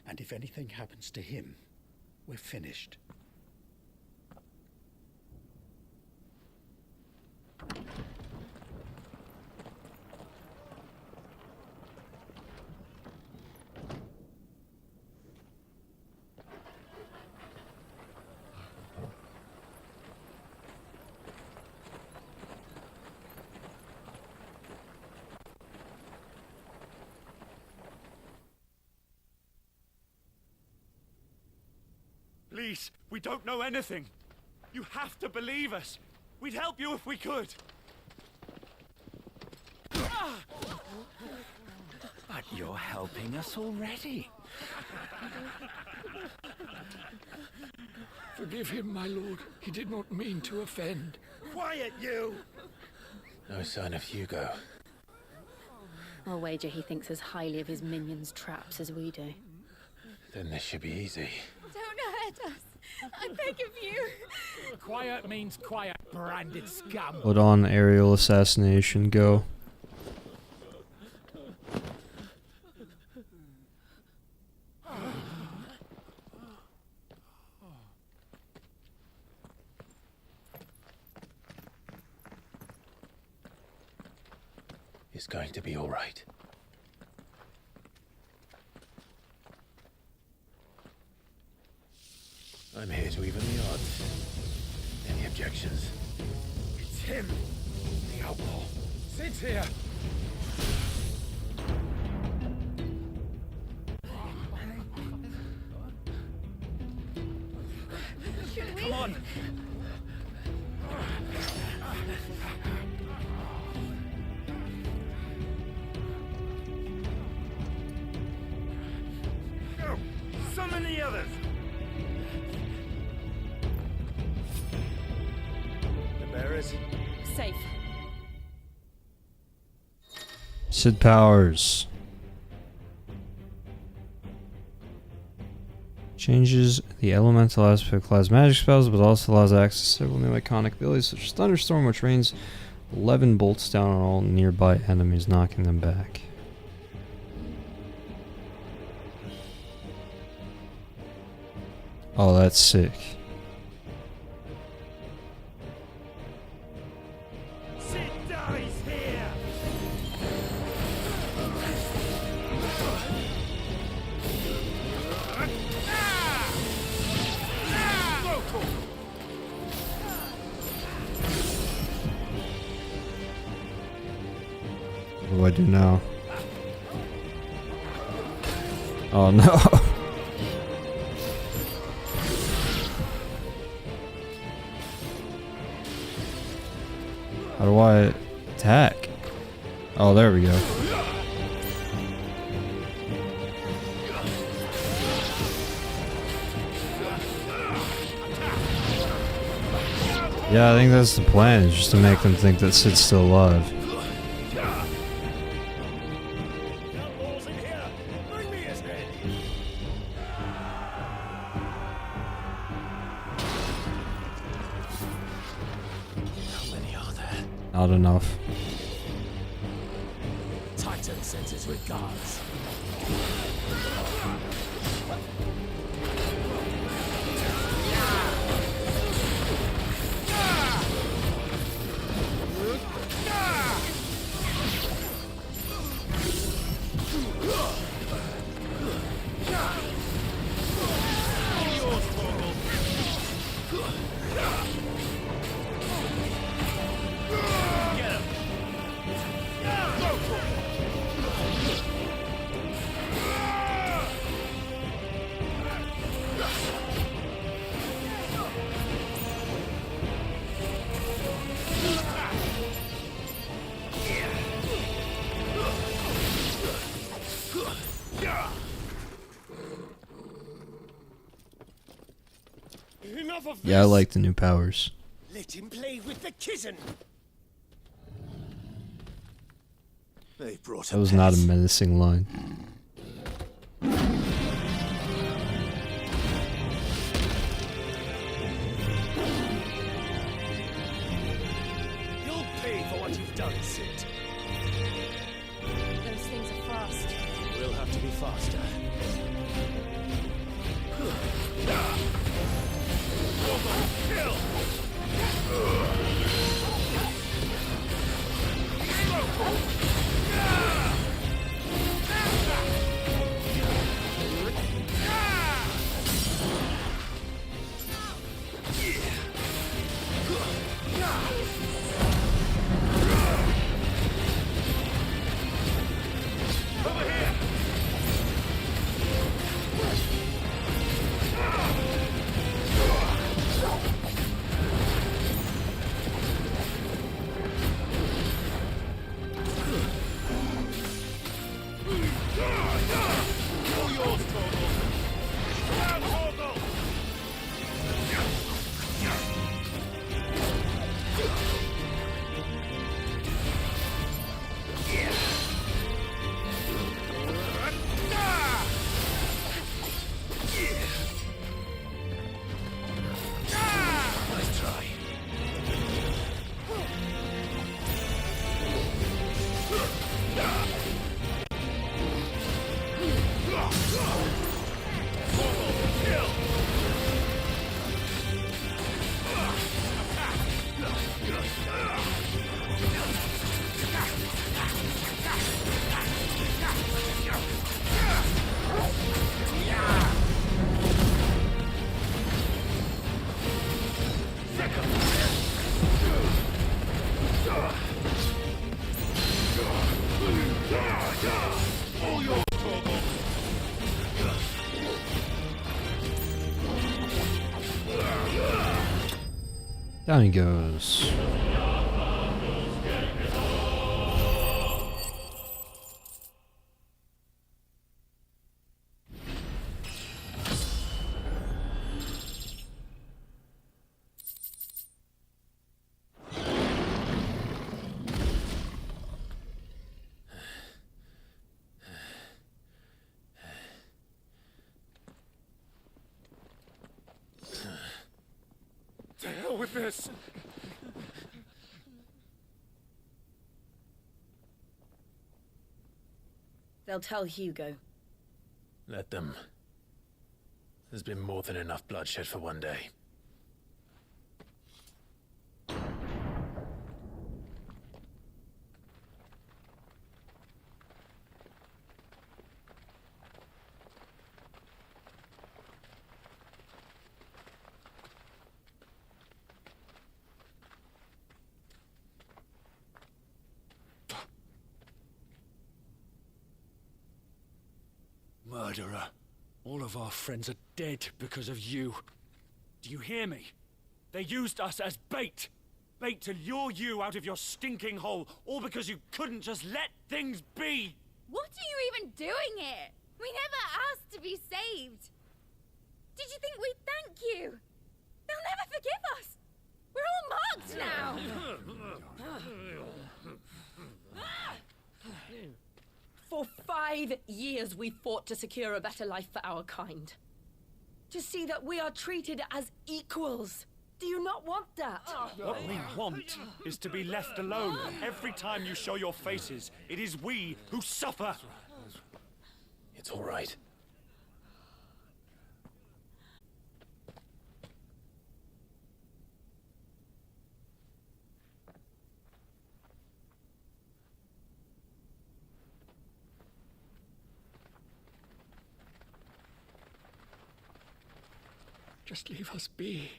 and if anything happens to him, we're finished. Please, we don't know anything. You have to believe us. We'd help you if we could. But you're helping us already. Forgive him, my lord. He did not mean to offend. Quiet, you! No sign of Hugo. I'll wager he thinks as highly of his minions' traps as we do. Then this should be easy. Don't hurt us. I beg of you. Quiet means quiet, branded scum. Put on aerial assassination, go. It's going to be all right. I'm here to even the odds. Any objections? It's him, the outlaw. Sid's here. Come on. Go! Summon the others! Safe. Sid powers. Changes the elemental aspect class magic spells, but also allows access to several new iconic abilities such as Thunderstorm, which rains 11 bolts down on all nearby enemies, knocking them back. Oh, that's sick. What do I do now? Oh no. How do I attack? Oh, there we go. Yeah, I think that's the plan, is just to make them think that Sid's still alive. Not enough. Titan sends his regards. Yeah, I like the new powers. Let him play with the kitten. They brought That was not a menacing line. You'll pay for what you've done, Sid. faster. Kill! Down he goes. To hell with this! They'll tell Hugo. Let them. There's been more than enough bloodshed for one day. Murderer. All of our friends are dead because of you. Do you hear me? They used us as bait. Bait to lure you out of your stinking hole, all because you couldn't just let things be. What are you even doing here? We never asked to be saved. Did you think we'd thank you? They'll never forgive us. We're all marked now. For 5 years we fought to secure a better life for our kind. To see that we are treated as equals. Do you not want that? What we want is to be left alone. Every time you show your faces, it is we who suffer. It's all right. Just leave us be.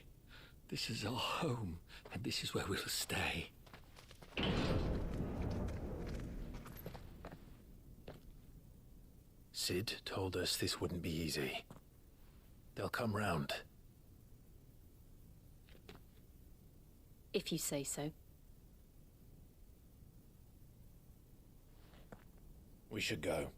This is our home, and this is where we'll stay. Sid told us this wouldn't be easy. They'll come round. If you say so. We should go.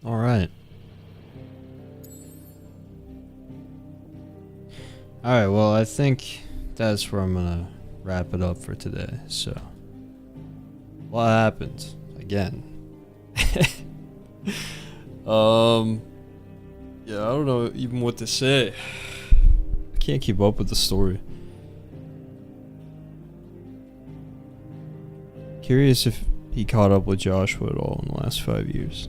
All right. All right, well, I think that's where I'm gonna wrap it up for today. So, what happened? Again, Yeah, I don't know even what to say. I can't keep up with the story. Curious if he caught up with Joshua at all in the last 5 years.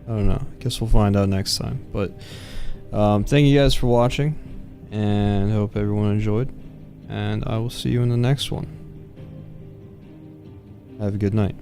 I don't know. Guess we'll find out next time. But thank you guys for watching, and hope everyone enjoyed. And I will see you in the next one. Have a good night.